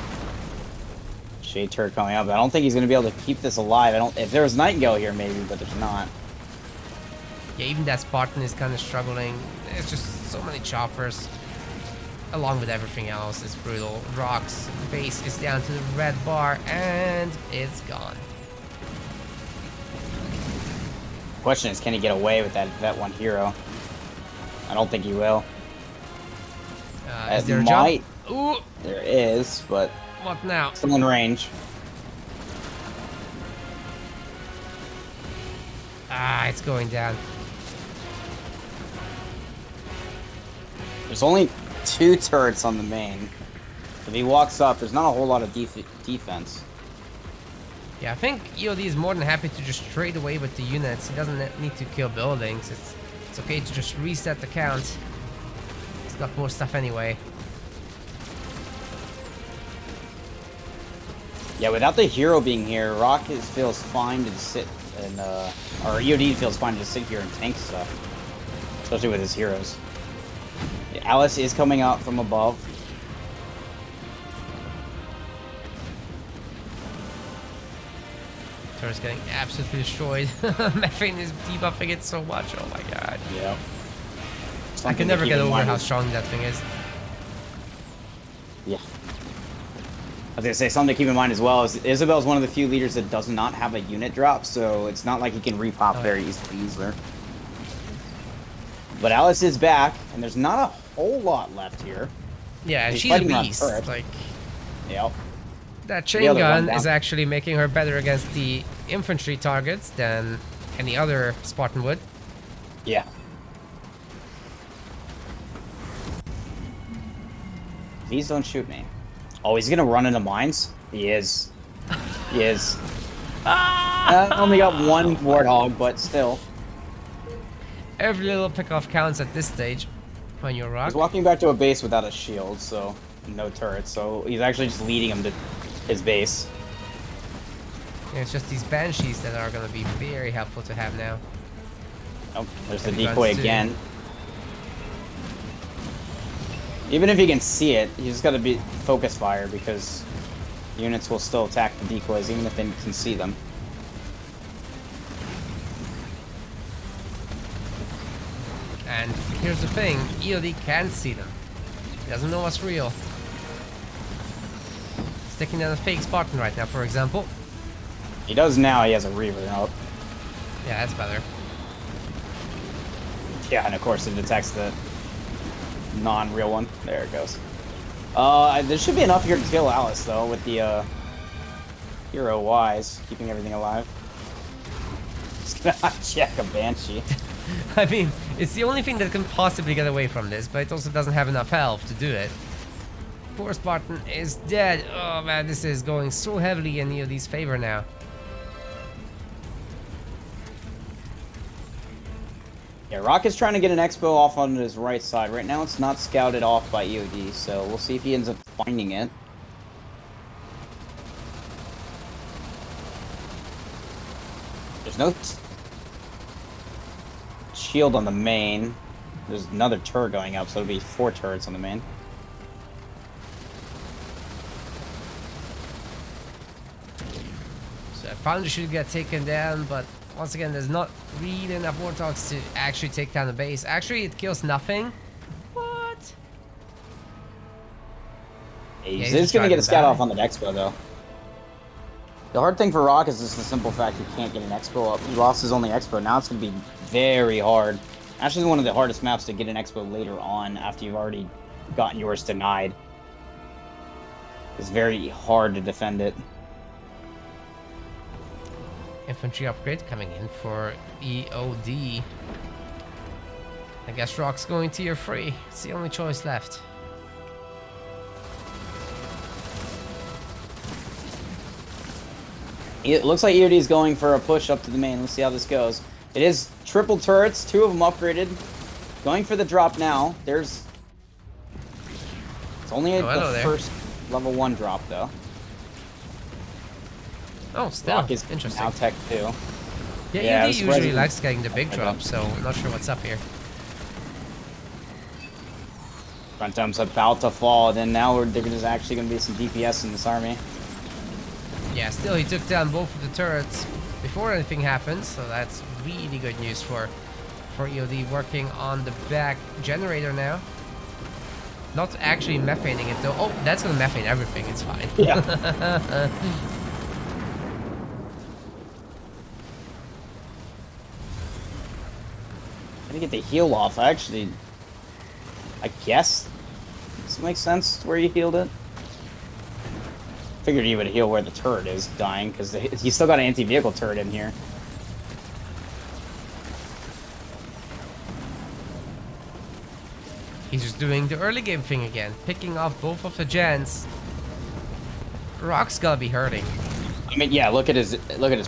Shade turret coming up. I don't think he's gonna be able to keep this alive. I don't. If there was Nightingale here, maybe, but there's not. Yeah, even that Spartan is kind of struggling. It's just so many choppers. Along with everything else, it's brutal. Rock's base is down to the red bar, and it's gone. Question is, can he get away with that Vet 1 hero? I don't think he will. Is there a jump? Ooh, There is, but what now? still in range. Ah, it's going down. There's only 2 turrets on the main. If he walks up, there's not a whole lot of defense. Yeah, I think EOD is more than happy to just trade away with the units. He doesn't need to kill buildings. It's okay to just reset the count. It's got more stuff anyway. Yeah, without the hero being here, Rock feels fine to sit and or EOD feels fine to sit here and tank stuff, especially with his heroes. Yeah, Alice is coming out from above. Turret's getting absolutely destroyed. Methane is debuffing it so much. Oh my god. Yeah. I can never get over how strong that thing is. Yeah. I was gonna say, something to keep in mind as well is Isabel's one of the few leaders that does not have a unit drop, so it's not like he can repop very easily either. But Alice is back, and there's not a whole lot left here. Yeah, and He's she's a fighting around beast. turret. Like, Yep. that Be chain able to run gun down. is actually making her better against the infantry targets than any other Spartan would. Yeah. Please don't shoot me. Oh, he's gonna run into mines? He is. He is. Only got 1 Warthog, but still. Every little pickoff counts at this stage when you're Rock. He's walking back to a base without a shield, so no turrets. So he's actually just leading him to his base. Yeah, it's just these Banshees that are going to be very helpful to have now. Oh, there's the And he decoy runs too. again. Even if he can see it, he's just got to be focus fire because units will still attack the decoys even if they can see them. And here's the thing, EOD can see them. He doesn't know what's real. Sticking down a fake Spartan right now, for example. He does now, he has a Reaver. Oh, Yeah, that's better. yeah, and of course it detects the non-real one. There it goes. There should be enough here to kill Alice, though, with the hero wise, keeping everything alive. Just gonna check a Banshee. I mean, it's the only thing that can possibly get away from this, but it also doesn't have enough health to do it. Poor Spartan is dead. Oh man, this is going so heavily in EOD's favor now. Yeah, Rock is trying to get an Expo off on his right side. Right now it's not scouted off by EOD, so we'll see if he ends up finding it. There's no shield on the main. There's another turret going up, so it'll be 4 turrets on the main. So Foundry should get taken down, but once again, there's not really enough Warthogs to actually take down the base. Actually, it kills nothing. What? He's he's just gonna trying get to a scout die. off on the Expo, though. The hard thing for Rock is just the simple fact he can't get an Expo up. He lost his only Expo. Now it's gonna be very hard. Actually, one of the hardest maps to get an Expo later on after you've already gotten yours denied. It's very hard to defend it. Infantry upgrade coming in for EOD. I guess Rock's going tier 3. It's the only choice left. It looks like EOD is going for a push up to the main. Let's see how this goes. It is triple turrets, 2 of them upgraded. Going for the drop now. There's... It's only the first level 1 drop, though. Oh, still. Rock is interesting. now tech 2. Yeah, EOD usually likes getting the big drop, so I'm not sure what's up here. Front time's about to fall, then now there's actually going to be some DPS in this army. Yeah, still he took down both of the turrets before anything happened, so that's really good news for EOD working on the back generator now. Not actually methaning it though. Oh, that's gonna methane everything, it's fine. Yeah. I didn't get the heal off, I guess this makes sense where you healed it. Figured he would heal where the turret is dying, because he's still got an anti-vehicle turret in here. He's just doing the early game thing again, picking off both of the gens. Rock's gotta be hurting. I mean, yeah, look at his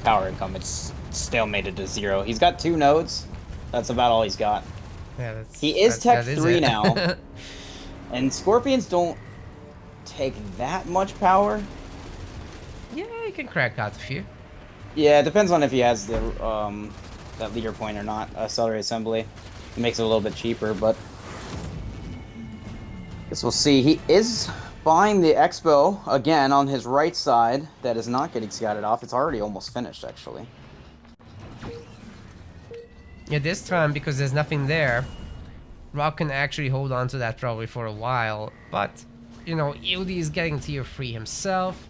power income. It's stalemated to 0. He's got 2 nodes. That's about all he's got. Yeah, he is tech 3 now. And Scorpions don't take that much power. Yeah, you can crack out a few. Yeah, it depends on if he has the that leader point or not. Accelerated assembly. It makes it a little bit cheaper, but guess we'll see. He is buying the Expo again on his right side. That is not getting scouted off. It's already almost finished, actually. Yeah, this time, because there's nothing there, Rock can actually hold on to that probably for a while. But, you know, EOD is getting tier 3 himself.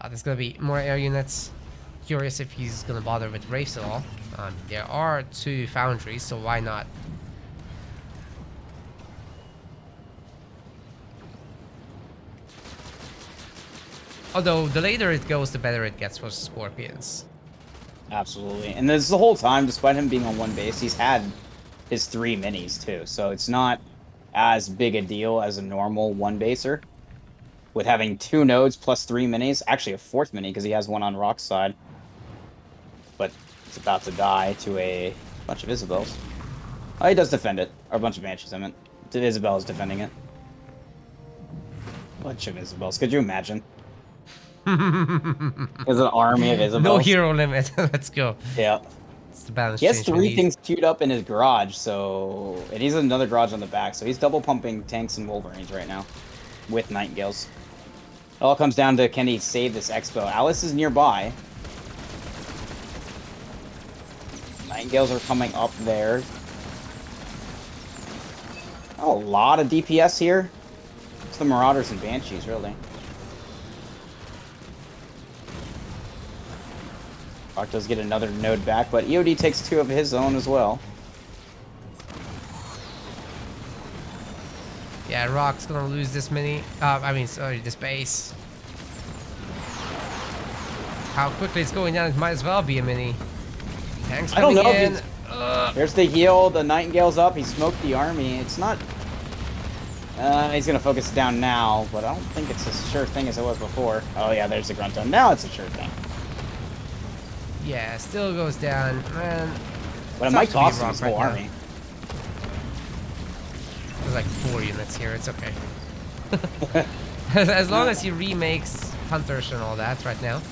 There's gonna be more air units. Curious if he's gonna bother with Wraiths at all. There are 2 foundries, so why not? Although, the later it goes, the better it gets for Scorpions. Absolutely. And this the whole time, despite him being on 1 base, he's had his 3 minis too. So it's not as big a deal as a normal 1 baser. With having 2 nodes plus 3 minis. Actually a 4th mini because he has 1 on Rock's side. But it's about to die to a bunch of Isabels. Oh, he does defend it. Or a bunch of Banshees, I meant. Isabel is defending it. Bunch of Isabels. Could you imagine? There's an army of Isabels. No hero limit. Let's go. Yeah. It's the balance. He has 3 things queued up in his garage, so... And he's another garage on the back, so he's double pumping tanks and Wolverines right now. With Nightingales. It all comes down to, can he save this Expo? Alice is nearby. Nightingales are coming up there. Oh, a lot of DPS here. It's the Marauders and Banshees, really. Rock does get another node back, but EOD takes 2 of his own as well. Yeah, Rock's gonna lose this mini. Sorry, this base. How quickly it's going down, it might as well be a mini. Tanks coming in. There's the heal, the Nightingale's up, he smoked the army. It's not... he's gonna focus down now, but I don't think it's as sure thing as it was before. Oh yeah, there's the Grunton. Now it's a sure thing. Yeah, still goes down, man. But it might cost him his whole army. There's like 4 units here, it's okay. As long as he remakes Hunters and all that right now.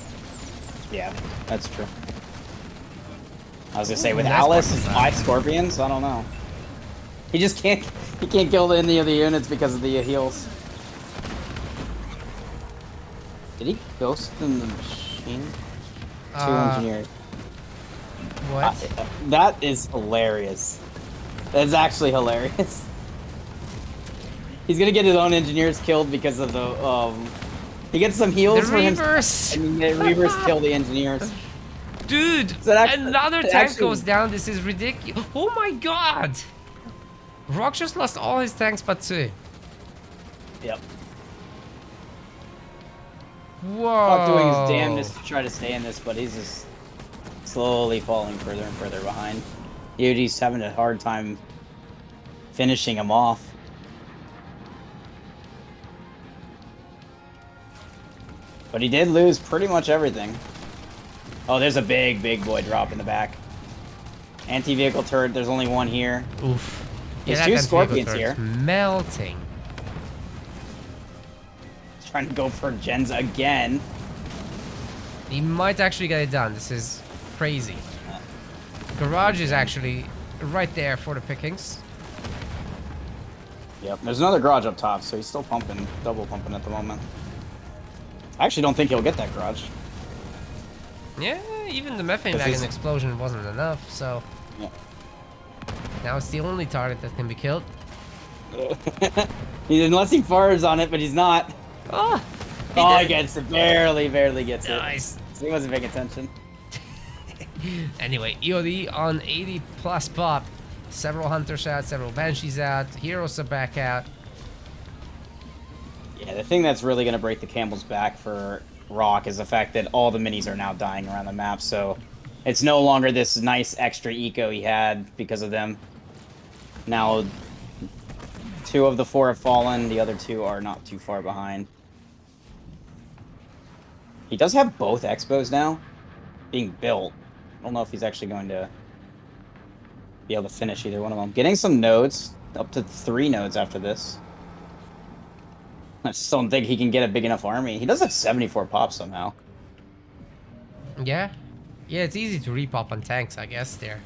Yeah, that's true. I was gonna say, with Alice and 5 Scorpions, I don't know. He just can't kill any of the units because of the heals. Did he ghost in the machine? 2 engineers. What? That is hilarious. That's actually hilarious. He's gonna get his own engineers killed because of the he gets some heals for him. And the Reavers kill the engineers. Dude, another tank goes down. This is ridiculous. Oh my god! Rock just lost all his tanks but 2. Yep. Whoa. Rock doing his damnedest to try to stay in this, but he's just slowly falling further and further behind. EOD's having a hard time finishing him off. But he did lose pretty much everything. Oh, there's a big boy drop in the back. Anti-vehicle turret, there's only one here. Oof. There's Yeah, two that Scorpions turret's here. melting. Trying to go for gens again. He might actually get it done. This is crazy. Garage is actually right there for the pickings. Yep, there's another garage up top, so he's still pumping, double pumping at the moment. I actually don't think he'll get that garage. Yeah, even the methane wagon explosion wasn't enough, so... Yeah. Now it's the only target that can be killed. Unless he fires on it, but he's not. Oh! He gets it. Barely gets nice. it. So he wasn't paying attention. Anyway, EOD on 80 plus pop. Several hunters out, several banshees out. Heroes are back out. Yeah, the thing that's really going to break the camel's back for Rock is the fact that all the minis are now dying around the map, so it's no longer this nice extra eco he had because of them. Now, 2 of the 4 have fallen, the other 2 are not too far behind. He does have both expos now being built. I don't know if he's actually going to be able to finish either one of them. Getting some nodes, up to 3 nodes after this. I just don't think he can get a big enough army. He does have 74 pops somehow. Yeah. Yeah, it's easy to repop on tanks, I guess. They're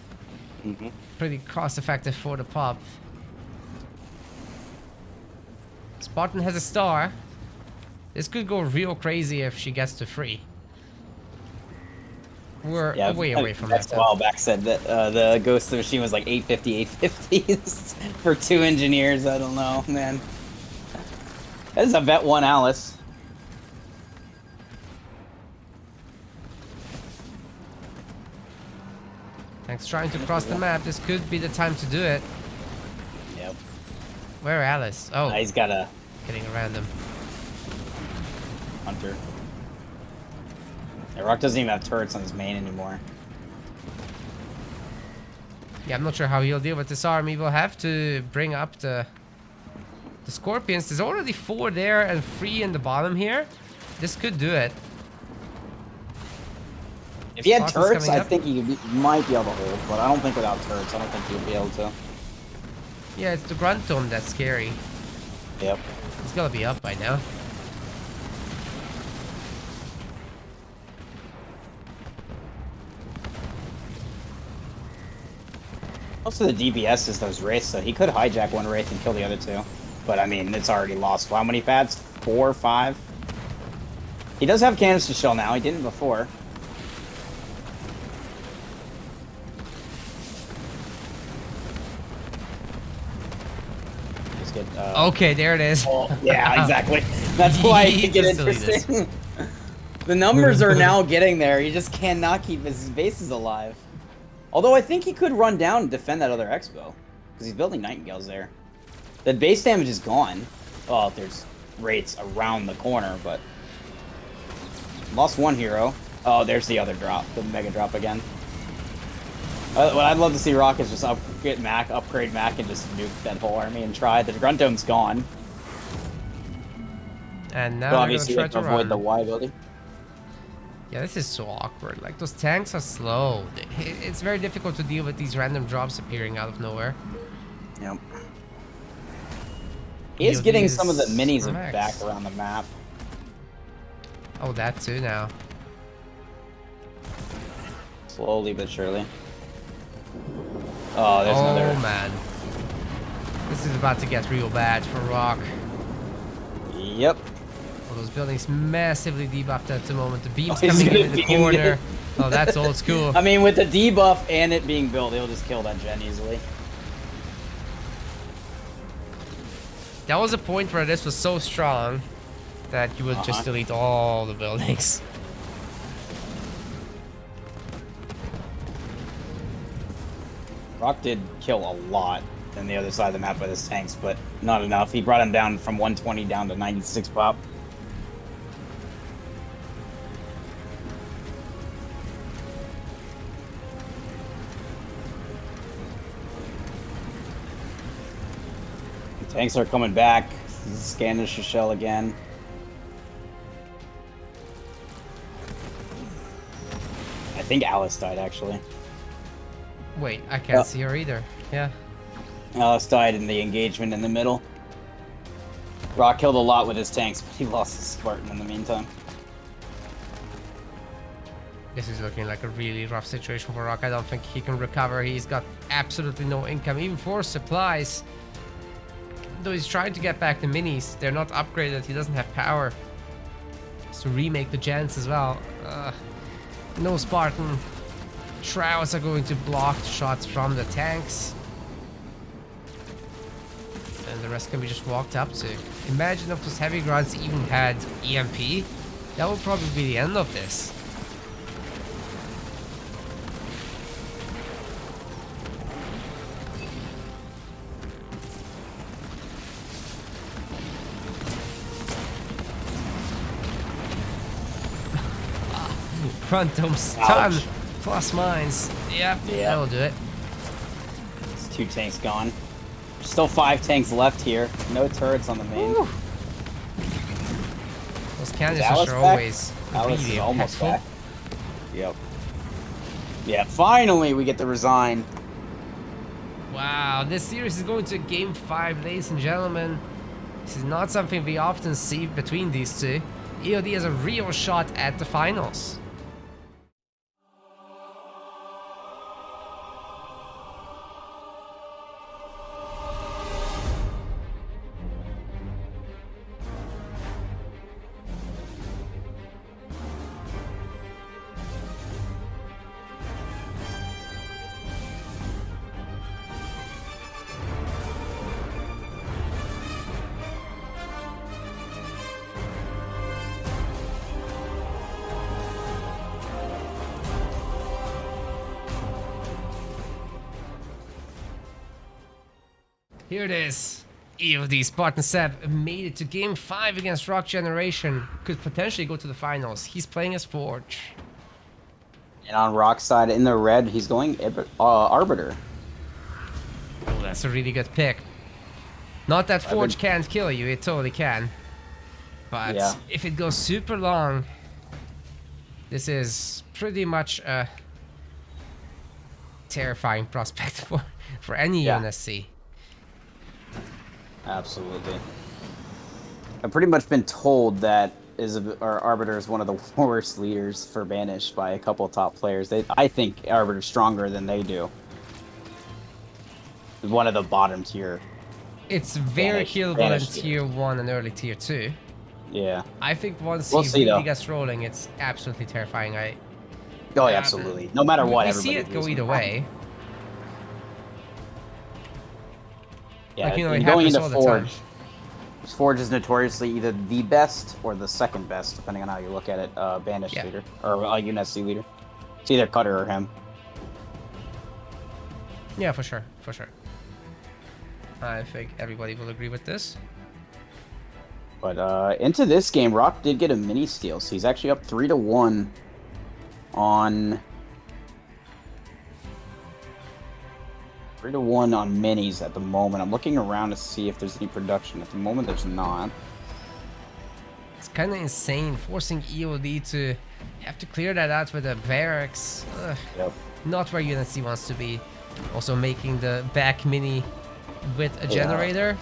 pretty cost effective for the pop. Spartan has a star. This could go real crazy if she gets to 3. We're way away from that. A while back said that the Ghost of the Machine was like 850 for 2 engineers. I don't know, man. That is a vet 1 Alice. Thanks trying to cross the map. This could be the time to do it. Yep. Where Alice? Oh, He's got a getting around them. hunter. Yeah, Rock doesn't even have turrets on his main anymore. Yeah, I'm not sure how he'll deal with this army. We'll have to bring up the Scorpions. There's already 4 there and 3 in the bottom here. This could do it. If he had turrets, I think he might be able to hold, but I don't think without turrets, I don't think he'll be able to. Yeah, it's the Grunt Dome that's scary. Yep. It's gotta be up by now. Most of the DBS is those wraiths, so he could hijack 1 wraith and kill the other 2. But I mean, it's already lost. How many pads? 4 or 5? He does have cannons to shell now. He didn't before. Just get, Okay, there it is. Oh, yeah, exactly. That's why it can get interesting. The numbers are now getting there. He just cannot keep his bases alive. Although I think he could run down and defend that other expo. Because he's building Nightingales there. The base damage is gone. Oh, there's wraiths around the corner, but... Lost 1 hero. Oh, there's the other drop. The mega drop again. What I'd love to see Rock is just upgrade Mac, and just nuke that whole army and try. The Grunt Dome's gone. And now but we're obviously gonna try to avoid run. the Y building. Yeah, this is so awkward. Like, those tanks are slow. It's very difficult to deal with these random drops appearing out of nowhere. Yep. He is getting some of the minis max. back around the map. Oh, that too now. Slowly but surely. Oh, there's another. Oh, man. This is about to get real bad for Rock. Yep. All those buildings massively debuffed at the moment. The beam's he's coming gonna in the beam corner. it. Oh, that's old school. I mean, with the debuff and it being built, he'll just kill that gen easily. That was a point where this was so strong that you would just delete all the buildings. Rock did kill a lot on the other side of the map with his tanks, but not enough. He brought him down from 120 down to 96 pop. Tanks are coming back. Scanning the shell again. I think Alice died, actually. Wait, I can't see her either. Yeah. Alice died in the engagement in the middle. Rock killed a lot with his tanks, but he lost his Spartan in the meantime. This is looking like a really rough situation for Rock. I don't think he can recover. He's got absolutely no income, even for supplies. Though he's trying to get back the minis. They're not upgraded. He doesn't have power. To remake the gens as well. No Spartan. Shrouds are going to block shots from the tanks. And the rest can be just walked up to. Imagine if those heavy grunts even had EMP. That would probably be the end of this. Front dome stun. Ouch. Plus mines. Yep, that'll do it. It's 2 tanks gone. Still 5 tanks left here. No turrets on the main. Woo. Those canisters Alice are back? always Alice really is almost impactful. back. Yep. Yeah, finally we get to resign. Wow, this series is going to Game 5, ladies and gentlemen. This is not something we often see between these two. EOD has a real shot at the finals. Here it is. EOD Spartan Seb made it to Game 5 against Rockgeneration. Could potentially go to the finals. He's playing as Forge. And on Rock's side, in the red, he's going Arbiter. Oh, that's a really good pick. Not that Forge can't kill you, it totally can. But yeah, if it goes super long, this is pretty much a terrifying prospect for any UNSC. Absolutely. I've pretty much been told that our Arbiter is one of the worst leaders for Banish by a couple of top players. I think Arbiter's stronger than they do. One of the bottom tier. It's very killable in tier 1 and early tier 2. Yeah. I think once We'll he really though. gets rolling, it's absolutely terrifying. Oh, yeah, absolutely. No matter what, we everybody see it go either way. Yeah, like, you know, it going happens into all the time. Forge. Forge is notoriously either the best or the second best, depending on how you look at it. Banish leader or UNSC leader. It's either Cutter or him. Yeah, for sure, for sure. I think everybody will agree with this. But into this game, Rock did get a mini steal, so he's actually up 3-1 on 3-1 on minis at the moment. I'm looking around to see if there's any production. At the moment, there's not. It's kind of insane forcing EOD to have to clear that out with a barracks. Yep. Not where UNSC wants to be. Also making the back mini with a generator.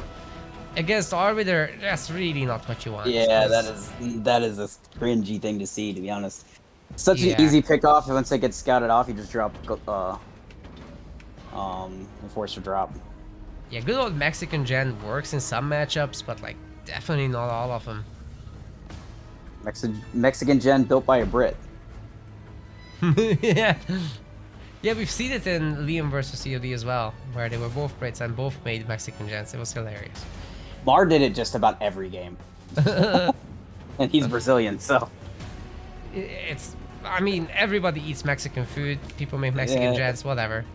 Against Arbiter, that's really not what you want. Yeah, that is a cringy thing to see, to be honest. Such an easy pick off. Once they get scouted off, you just drop Enforcer drop. Yeah, good old Mexican gen works in some matchups, but like definitely not all of them. Mexican gen built by a Brit. Yeah. Yeah, we've seen it in Liam versus EOD as well, where they were both Brits and both made Mexican gens. It was hilarious. Mar did it just about every game. And he's Brazilian, so. I mean, everybody eats Mexican food. People make Mexican gens, whatever.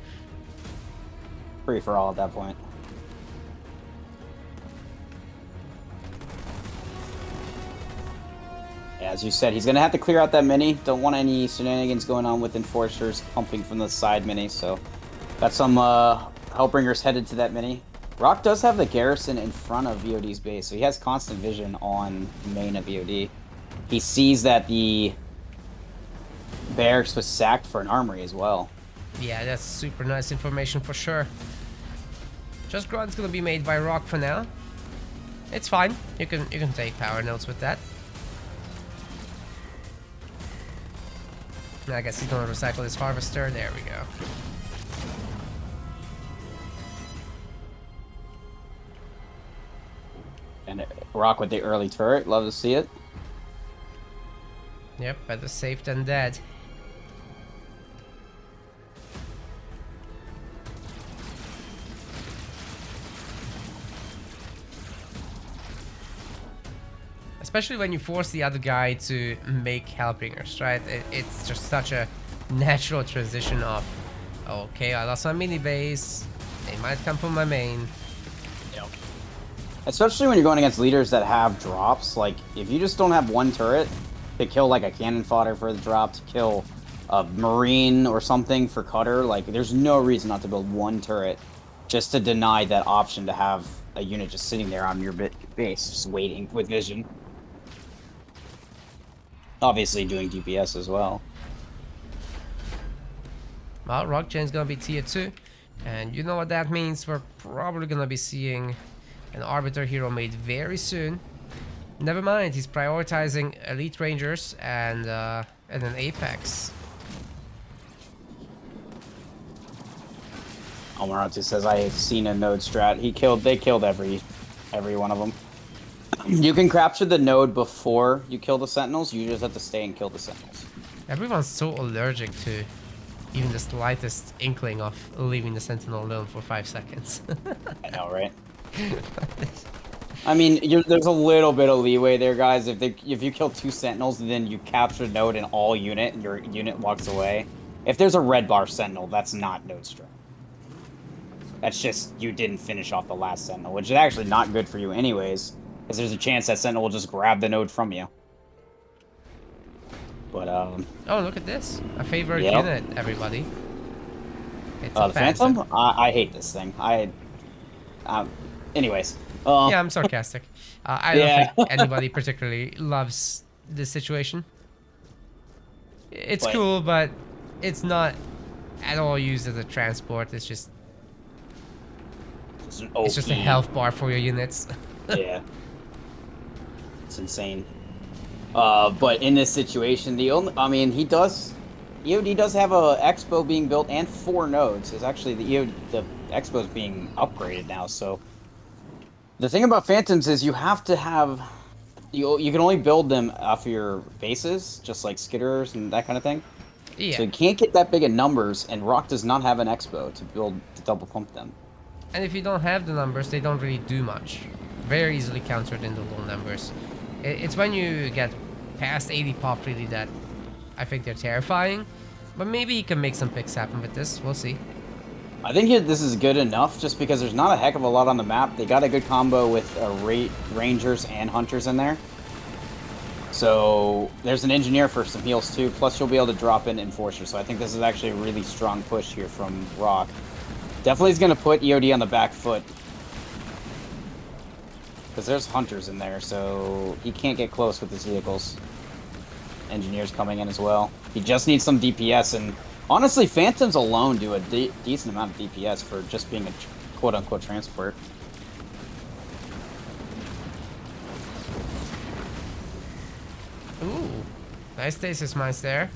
Free for all at that point. Yeah, as you said, he's going to have to clear out that mini. Don't want any shenanigans going on with Enforcers pumping from the side mini, so got some Hellbringers headed to that mini. Rock does have the garrison in front of EOD's base, so he has constant vision on main of EOD. He sees that the barracks was sacked for an armory as well. Yeah, that's super nice information for sure. Just Grunt's gonna be made by Rock for now. It's fine. You can take power notes with that. I guess he's gonna recycle his harvester. There we go. And Rock with the early turret. Love to see it. Yep, better safe than dead. Especially when you force the other guy to make Hellbringers, right? It's just such a natural transition of, okay, I lost my mini base. They might come from my main. Yep. Especially when you're going against leaders that have drops. Like, if you just don't have one turret to kill, like, a cannon fodder for the drop, to kill a marine or something for cutter, like, there's no reason not to build one turret just to deny that option to have a unit just sitting there on your base, just waiting with vision. Obviously doing DPS as well. Well, Rockgen's gonna be tier 2. And you know what that means. We're probably gonna be seeing an Arbiter hero made very soon. Never mind, he's prioritizing Elite Rangers and an Apex. Omaratu says, I've seen a node strat. They killed every one of them. You can capture the node before you kill the sentinels. You just have to stay and kill the sentinels. Everyone's so allergic to even the slightest inkling of leaving the sentinel alone for 5 seconds. I know, right? I mean, there's a little bit of leeway there, guys. If you kill 2 sentinels and then you capture the node in all unit and your unit walks away, if there's a red bar sentinel, that's not node strat. That's just you didn't finish off the last sentinel, which is actually not good for you anyways. Because there's a chance that sentinel will just grab the node from you. But, oh, look at this. A favorite yep. unit, everybody. It's the Phantom? I hate this thing. Anyways. Yeah, I'm sarcastic. I don't think anybody particularly loves this situation. It's cool, but it's not at all used as a transport. It's just... It's just a health bar for your units. Yeah. It's insane. But in this situation, EOD does have a Expo being built and 4 nodes. It's actually the Expo is being upgraded now. So the thing about Phantoms is you have to have you can only build them off of your bases, just like skitterers and that kind of thing. Yeah. So you can't get that big of numbers, and Rock does not have an Expo to double pump them. And if you don't have the numbers, they don't really do much. Very easily countered in the low numbers. It's when you get past 80 pop really that I think they're terrifying. But maybe he can make some picks happen with this. We'll see. I think this is good enough just because there's not a heck of a lot on the map. They got a good combo with Rangers and Hunters in there. So there's an Engineer for some heals too. Plus you'll be able to drop in Enforcer. So I think this is actually a really strong push here from Rock. Definitely is going to put EOD on the back foot. Because there's Hunters in there, so he can't get close with his vehicles. Engineers coming in as well. He just needs some DPS, and honestly, Phantoms alone do a decent amount of DPS for just being a quote-unquote transport. Ooh, nice stasis mines there.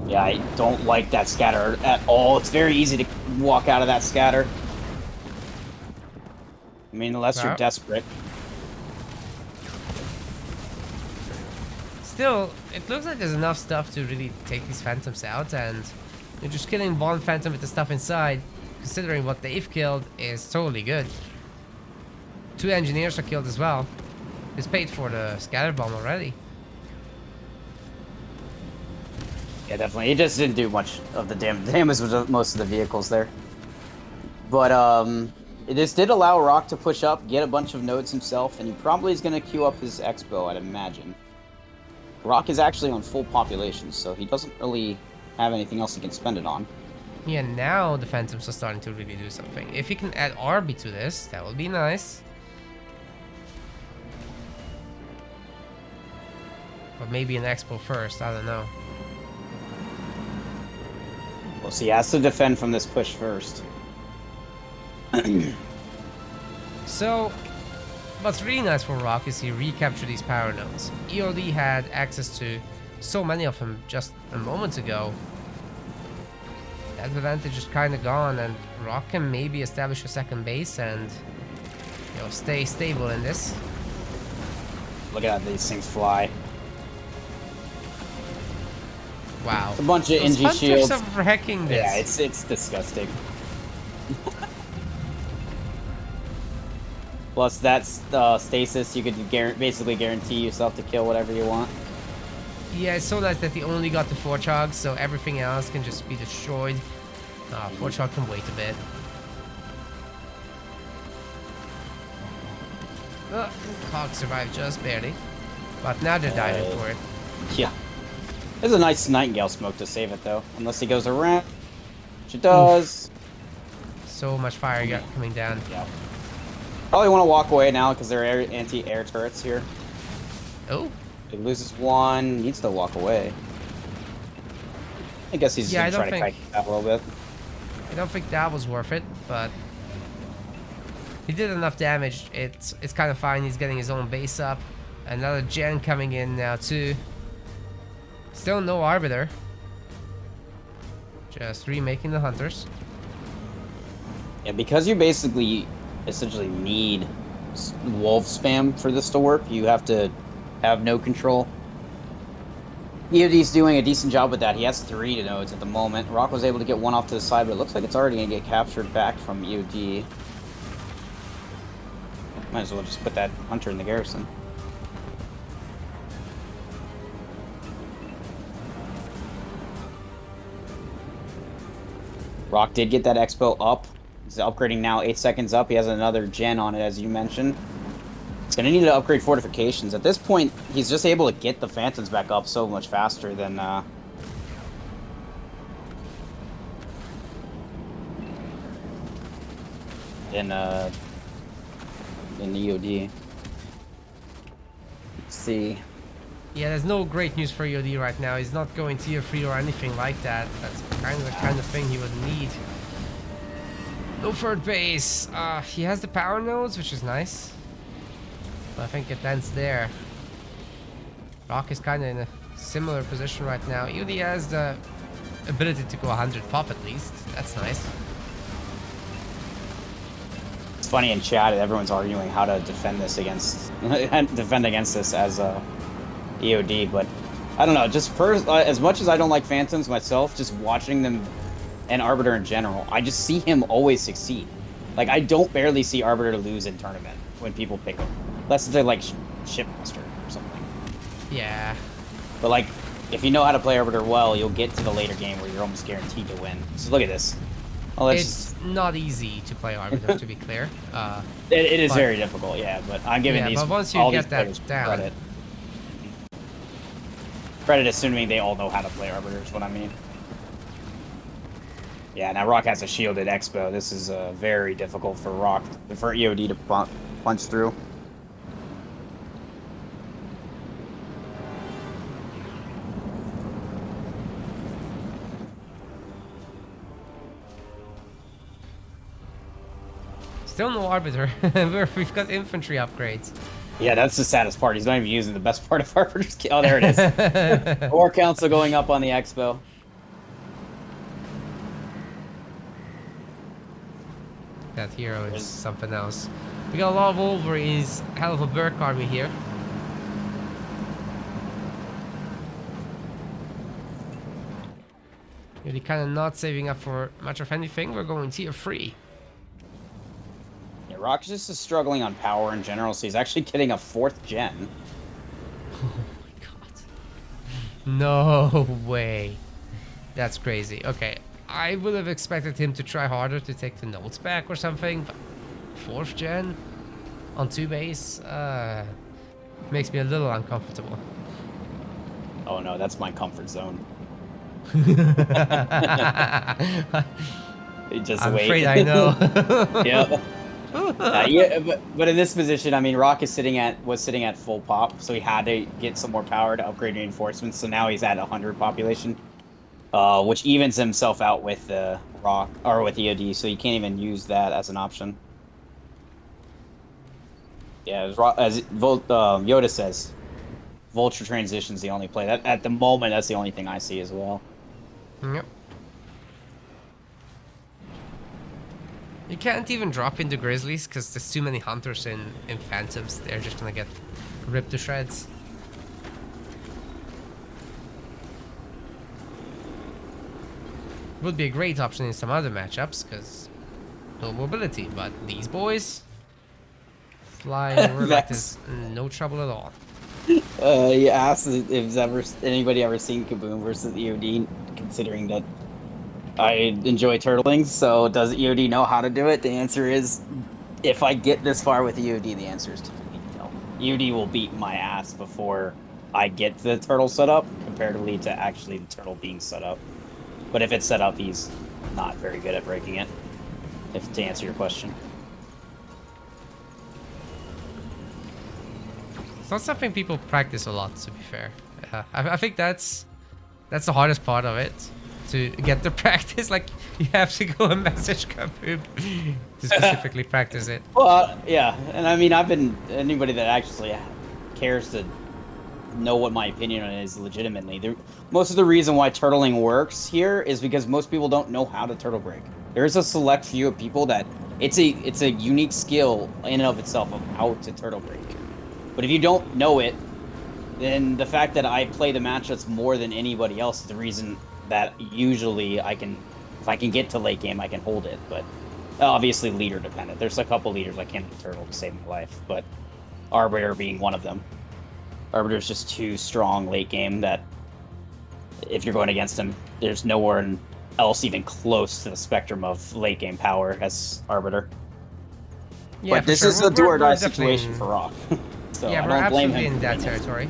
Yeah, I don't like that scatter at all. It's very easy to walk out of that scatter. I mean, unless you're desperate. Still, it looks like there's enough stuff to really take these Phantoms out, and you're just killing one Phantom with the stuff inside, considering what they've killed, is totally good. 2 Engineers are killed as well. It's paid for the scatter bomb already. Yeah, definitely. He just didn't do much of the damage with most of the vehicles there. But, this did allow Rock to push up, get a bunch of nodes himself, and he probably is going to queue up his Expo, I'd imagine. Rock is actually on full population, so he doesn't really have anything else he can spend it on. Yeah, now the Phantoms are starting to really do something. If you can add Arby to this, that would be nice. But maybe an Expo first, I don't know. Well, so he has to defend from this push first. So, what's really nice for Rock is he recaptured these power nodes. EOD had access to so many of them just a moment ago. That advantage is kind of gone, and Rock can maybe establish a second base and, you know, stay stable in this. Look at how these things fly. Wow. It's a bunch of Those NG hunters shields. are wrecking this. Yeah, it's disgusting. Plus, that's stasis. You could basically guarantee yourself to kill whatever you want. Yeah, it's so nice that he only got the 4 chogs, so everything else can just be destroyed. 4 chog can wait a bit. Hog survived just barely. But now they're diving for it. Yeah. There's a nice Nightingale smoke to save it, though. Unless he goes around. Which it does. Oof. So much fire coming down. Yeah. Probably want to walk away now because there are anti-air turrets here. Oh. He loses one. Needs to walk away. I guess he's just going to try to kite that a little bit. I don't think that was worth it, but he did enough damage. It's kind of fine. He's getting his own base up. Another gen coming in now too. Still no Arbiter. Just remaking the Hunters. Yeah, because you basically essentially need wolf spam for this to work, you have to have no control. EOD's doing a decent job with that. He has 3 nodes at the moment. Rock was able to get 1 off to the side, but it looks like it's already going to get captured back from EOD. Might as well just put that Hunter in the garrison. Rock did get that Expo up. He's upgrading now, 8 seconds up. He has another gen on it, as you mentioned. He's going to need to upgrade fortifications. At this point, he's just able to get the Phantoms back up so much faster than the EOD. Let's see. Yeah, there's no great news for EOD right now. He's not going tier 3 or anything like that. That's kind of the kind of thing he would need. No third base. He has the power nodes, which is nice. But I think it ends there. Rock is kind of in a similar position right now. EOD has the ability to go 100 pop at least. That's nice. It's funny in chat, everyone's arguing how to defend this against this as EOD, but I don't know. Just as much as I don't like Phantoms myself, just watching them and Arbiter in general, I just see him always succeed. Like, I don't barely see Arbiter lose in tournament when people pick him, unless they're like Shipmaster or something. Yeah. But like, if you know how to play Arbiter well, you'll get to the later game where you're almost guaranteed to win. So look at this. Well, it's not easy to play Arbiter, to be clear. It is very difficult, yeah. But I'm giving but once you all get these that players down, credit. Credit assuming they all know how to play Arbiter is what I mean. Yeah, now Rock has a shielded Expo. This is very difficult for EOD to punch through. Still no Arbiter. We've got infantry upgrades. Yeah, that's the saddest part. He's not even using the best part of Arbiter's kill. Oh, there it is. War Council going up on the Expo. That hero is something else. We got a lot of Wolverines, hell of a Burk army here. Really kind of not saving up for much of anything. We're going tier 3. Yeah, Rock just is struggling on power in general, so he's actually getting a 4th gen. Oh my god. No way. That's crazy. Okay, I would have expected him to try harder to take the notes back or something, but 4th gen on 2 base makes me a little uncomfortable. Oh no, that's my comfort zone. Just I'm wait. afraid I know. Yeah. Yeah, but in this position, I mean, Rock is was sitting at full pop, so he had to get some more power to upgrade reinforcements. So now he's at 100 population, which evens himself out with the Rock or with EOD. So you can't even use that as an option. Yeah, as Yoda says, Vulture Transition's the only play. That at the moment, that's the only thing I see as well. Yep. You can't even drop into Grizzlies because there's too many Hunters in Phantoms. They're just gonna get ripped to shreds. Would be a great option in some other matchups because no mobility, but these boys flying over like this, no trouble at all. You asked if anybody ever seen Kaboom versus EOD, considering that I enjoy turtling. So does EOD know how to do it? The answer is, if I get this far with EOD, the answer is typically no. EOD will beat my ass before I get the turtle set up, comparatively to actually the turtle being set up. But if it's set up, he's not very good at breaking it. To answer your question. It's not something people practice a lot, to be fair. I think that's the hardest part of it. To get the practice, like you have to go and message Kaboom to specifically practice it. Well, yeah, and I mean, anybody that actually cares to know what my opinion on it is legitimately. Most of the reason why turtling works here is because most people don't know how to turtle break. There is a select few of people that it's a unique skill in and of itself of how to turtle break. But if you don't know it, then the fact that I play the matchups more than anybody else is the reason that usually if I can get to late game, I can hold it. But obviously leader dependent. There's a couple leaders I can't turtle to save my life, but Arbiter being one of them. Arbiter's just too strong late game that if you're going against him, there's nowhere else even close to the spectrum of late game power as Arbiter. Yeah, but this is a do or die situation for Rock. So yeah, I we're don't blame absolutely him in that territory.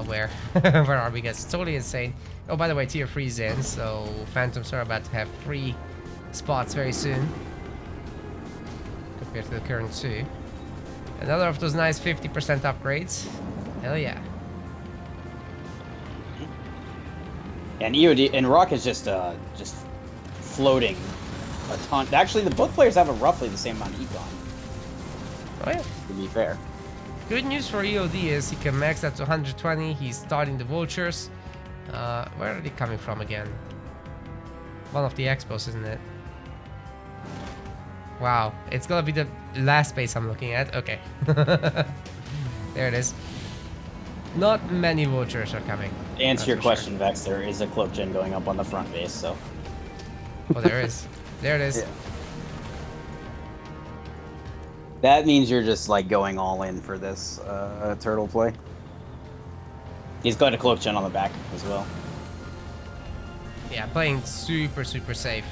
Where are we guys? It's totally insane. Oh, by the way, tier 3's in, so Phantoms are about to have 3 spots very soon. Compared to the current 2. Another of those nice 50% upgrades. Hell yeah. And EOD and Rock is just floating a ton. Actually, the both players have roughly the same amount of econ. Oh yeah. To be fair. Good news for EOD is he can max that to 120. He's starting the vultures. Where are they coming from again? One of the expos, isn't it? Wow, it's gonna be the last base I'm looking at. Okay. There it is. Not many vultures are coming. To answer your question, Vex, there is a cloak gen going up on the front base, so. Oh, there is. There it is. Yeah. That means you're just like going all in for this turtle play. He's got a cloak gen on the back as well. Yeah, playing super safe.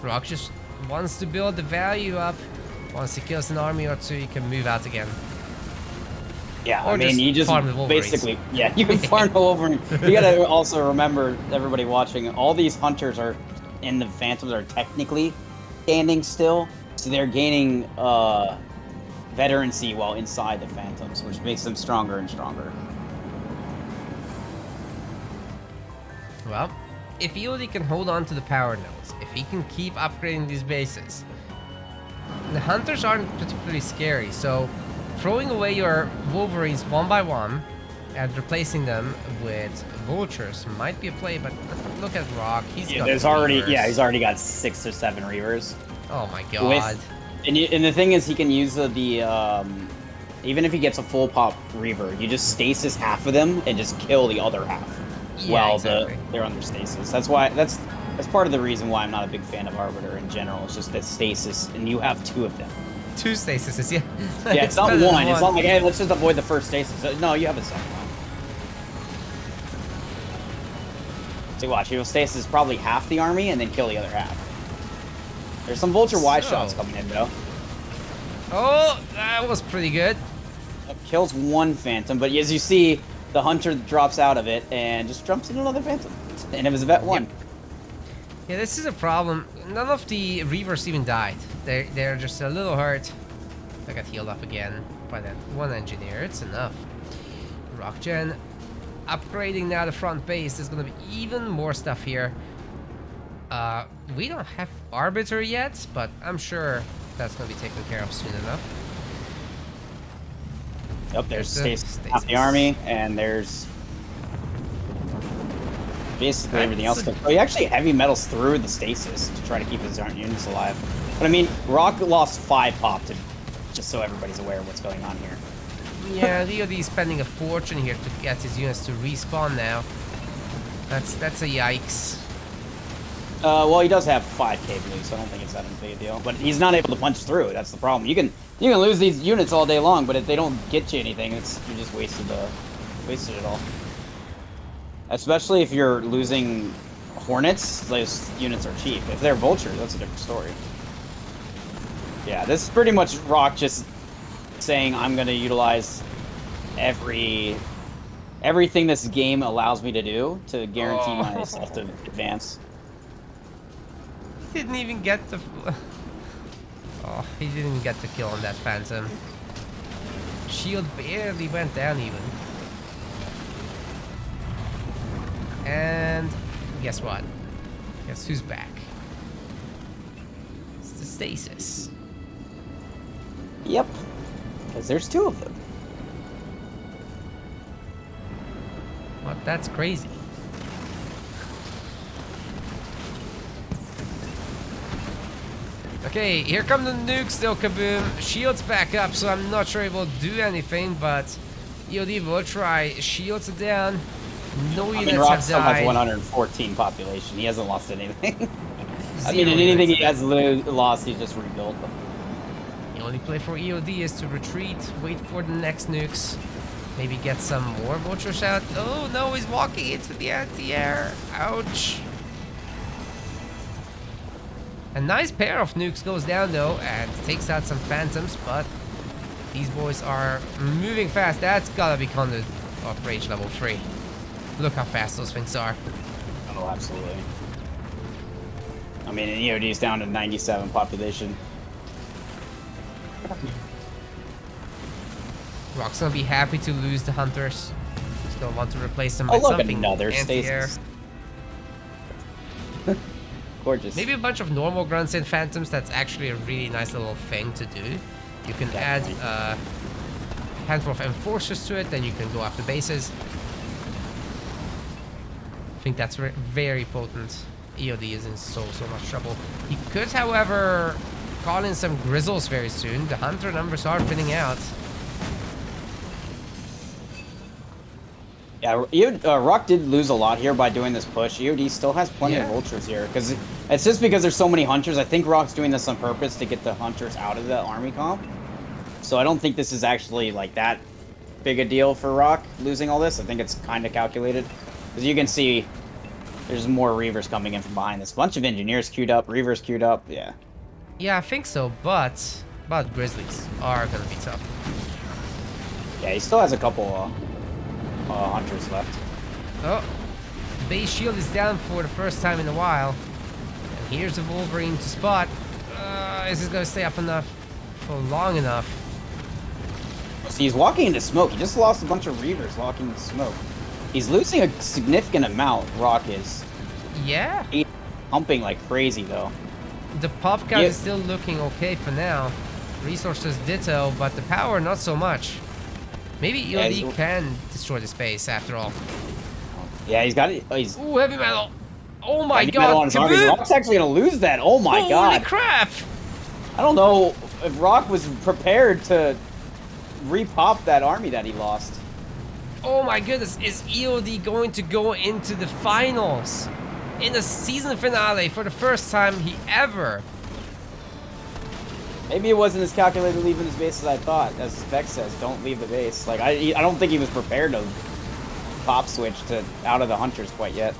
Rock just wants to build the value up. Once he kills an army or two, he can move out again. Yeah, or I mean, you just basically, yeah, you can farm the Wolverine. You gotta also remember, everybody watching, all these hunters are in the Phantoms are technically standing still, so they're gaining veterancy while inside the Phantoms, which makes them stronger and stronger. Well, if EOD can hold on to the power nodes, if he can keep upgrading these bases, the hunters aren't particularly scary, so throwing away your Wolverines one by one and replacing them with vultures might be a play, but look at Rock. He's got he's already got 6 or 7 reavers. Oh my god. And the thing is, he can use the even if he gets a full pop reaver, you just stasis half of them and just kill the other half while they're under stasis. That's part of the reason why I'm not a big fan of Arbiter in general. It's just that stasis, and you have 2 of them. 2 stasises, yeah. Yeah, it's not one. It's not like, hey, let's just avoid the first stasis. No, you have a second one. See, watch. You'll stasis probably half the army and then kill the other half. There's some Vulture Y shots coming in, though. Oh, that was pretty good. It kills one Phantom, but as you see, the Hunter drops out of it and just jumps in another Phantom. left, and it was a vet 1. Yeah, this is a problem. None of the Reavers even died. They're just a little hurt. I got healed up again by that one engineer. It's enough. Rockgen upgrading now the front base. There's gonna be even more stuff here. We don't have Arbiter yet, but I'm sure that's gonna be taken care of soon enough. Yep, there's Stasis half the army, and there's basically everything else. Oh, he actually heavy metals through the stasis to try to keep his units alive. But I mean, Rock lost 5 pop to, just so everybody's aware of what's going on here. Yeah, the EOD is spending a fortune here to get his units to respawn now. That's a yikes. Well, he does have 5k blue, so I don't think it's that big a deal. But he's not able to punch through. That's the problem. You can lose these units all day long, but if they don't get you anything, you just wasted it all. Especially if you're losing Hornets, those units are cheap. If they're Vultures, that's a different story. Yeah, this is pretty much Rock just saying I'm going to utilize everything this game allows me to do to guarantee myself to advance. He didn't even get the... Oh, he didn't even get the kill on that Phantom. Shield barely went down even. And guess what? Guess who's back? It's the Stasis. Yep. Because there's 2 of them. What? That's crazy. Okay, here come the nukes still, Kaboom. Shields back up, so I'm not sure it will do anything, but EOD will try. Shields are down. No units Rock have still has died. 114 population. He hasn't lost anything. I Zero mean, anything he units. has lost, he's just rebuilt. The only play for EOD is to retreat, wait for the next nukes, maybe get some more vultures out. Oh no, he's walking into the anti-air. Ouch. A nice pair of nukes goes down though and takes out some phantoms, but these boys are moving fast. That's gotta be counted off rage level 3. Look how fast those things are. Oh, absolutely. I mean, and EOD is down to 97 population. Rock's gonna be happy to lose the hunters. He's gonna want to replace them Oh, with look, something another anti-air. Stasis. Gorgeous. Maybe a bunch of normal grunts and phantoms. That's actually a really nice little thing to do. You can add a handful of enforcers to it, then you can go after bases. I think that's very potent. EOD is in so much trouble. He could, however, call in some grizzles very soon. The hunter numbers are thinning out. Yeah, Rock did lose a lot here by doing this push. EOD still has plenty of vultures here, because it's just because there's so many hunters. I think Rock's doing this on purpose to get the hunters out of the army comp. So I don't think this is actually like that big a deal for Rock losing all this. I think it's kind of calculated, because you can see there's more Reavers coming in from behind this. Bunch of engineers queued up, Reavers queued up. Yeah. Yeah, I think so, but Grizzlies are gonna be tough. Yeah, he still has a couple hunters left. Oh, base shield is down for the first time in a while. And here's the Wolverine to spot. Is this gonna stay up enough for long enough? See, he's walking into smoke. He just lost a bunch of Reavers walking into smoke. He's losing a significant amount, Rock is. Yeah. He's pumping like crazy, though. The pop count is still looking okay for now. Resources ditto, but the power not so much. Maybe EOD can destroy the space after all. Yeah, he's got it. Ooh, heavy metal. Oh my heavy god. metal on his army. Rock's actually gonna lose that. Oh my god. Holy crap. I don't know if Rock was prepared to repop that army that he lost. Oh my goodness, is EOD going to go into the finals? In the season finale for the first time he ever. Maybe it wasn't as calculated leaving his base as I thought. As Vex says, don't leave the base. Like, I don't think he was prepared to pop switch to out of the hunters quite yet.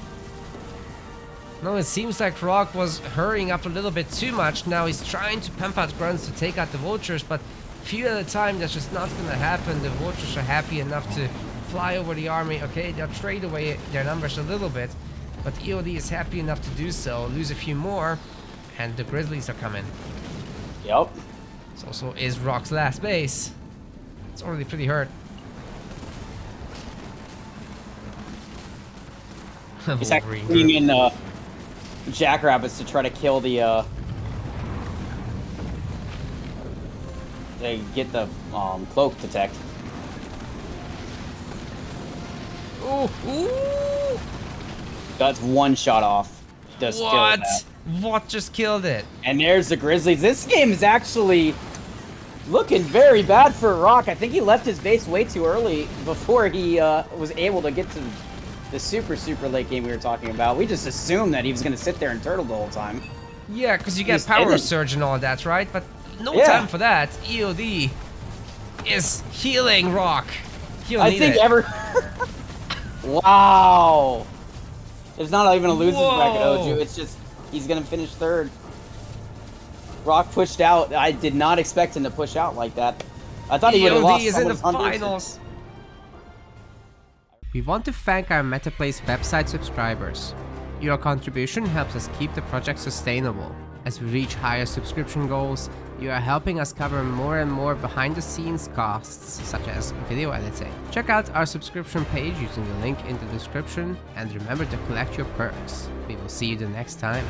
No, it seems like Rock was hurrying up a little bit too much. Now he's trying to pump out grunts to take out the vultures, but few at a time, that's just not gonna happen. The vultures are happy enough to fly over the army. Okay, they'll trade away their numbers a little bit. But EOD is happy enough to do so, lose a few more, and the Grizzlies are coming. Yep. This also is Rock's last base. It's already pretty hurt. He's actually bringing in Jackrabbits to try to kill the they get the cloak detect. Ooh, ooh! That's one shot off. Just killed What? that. What just killed it? And there's the Grizzlies. This game is actually looking very bad for Rock. I think he left his base way too early before he was able to get to the super late game we were talking about. We just assumed that he was going to sit there and turtle the whole time. Yeah, because you get He's power hidden. surge and all that, right? But no Yeah. time for that. EOD is healing Rock. He'll I need think it. Wow. It's not even a loser's bracket, Whoa. Oju. It's just he's going to finish third. Rock pushed out. I did not expect him to push out like that. I thought he would have lost. EOD is in the someone's hundreds. finals. We want to thank our MetaPlace website subscribers. Your contribution helps us keep the project sustainable. As we reach higher subscription goals, you are helping us cover more and more behind-the-scenes costs, such as video editing. Check out our subscription page using the link in the description, and remember to collect your perks. We will see you the next time.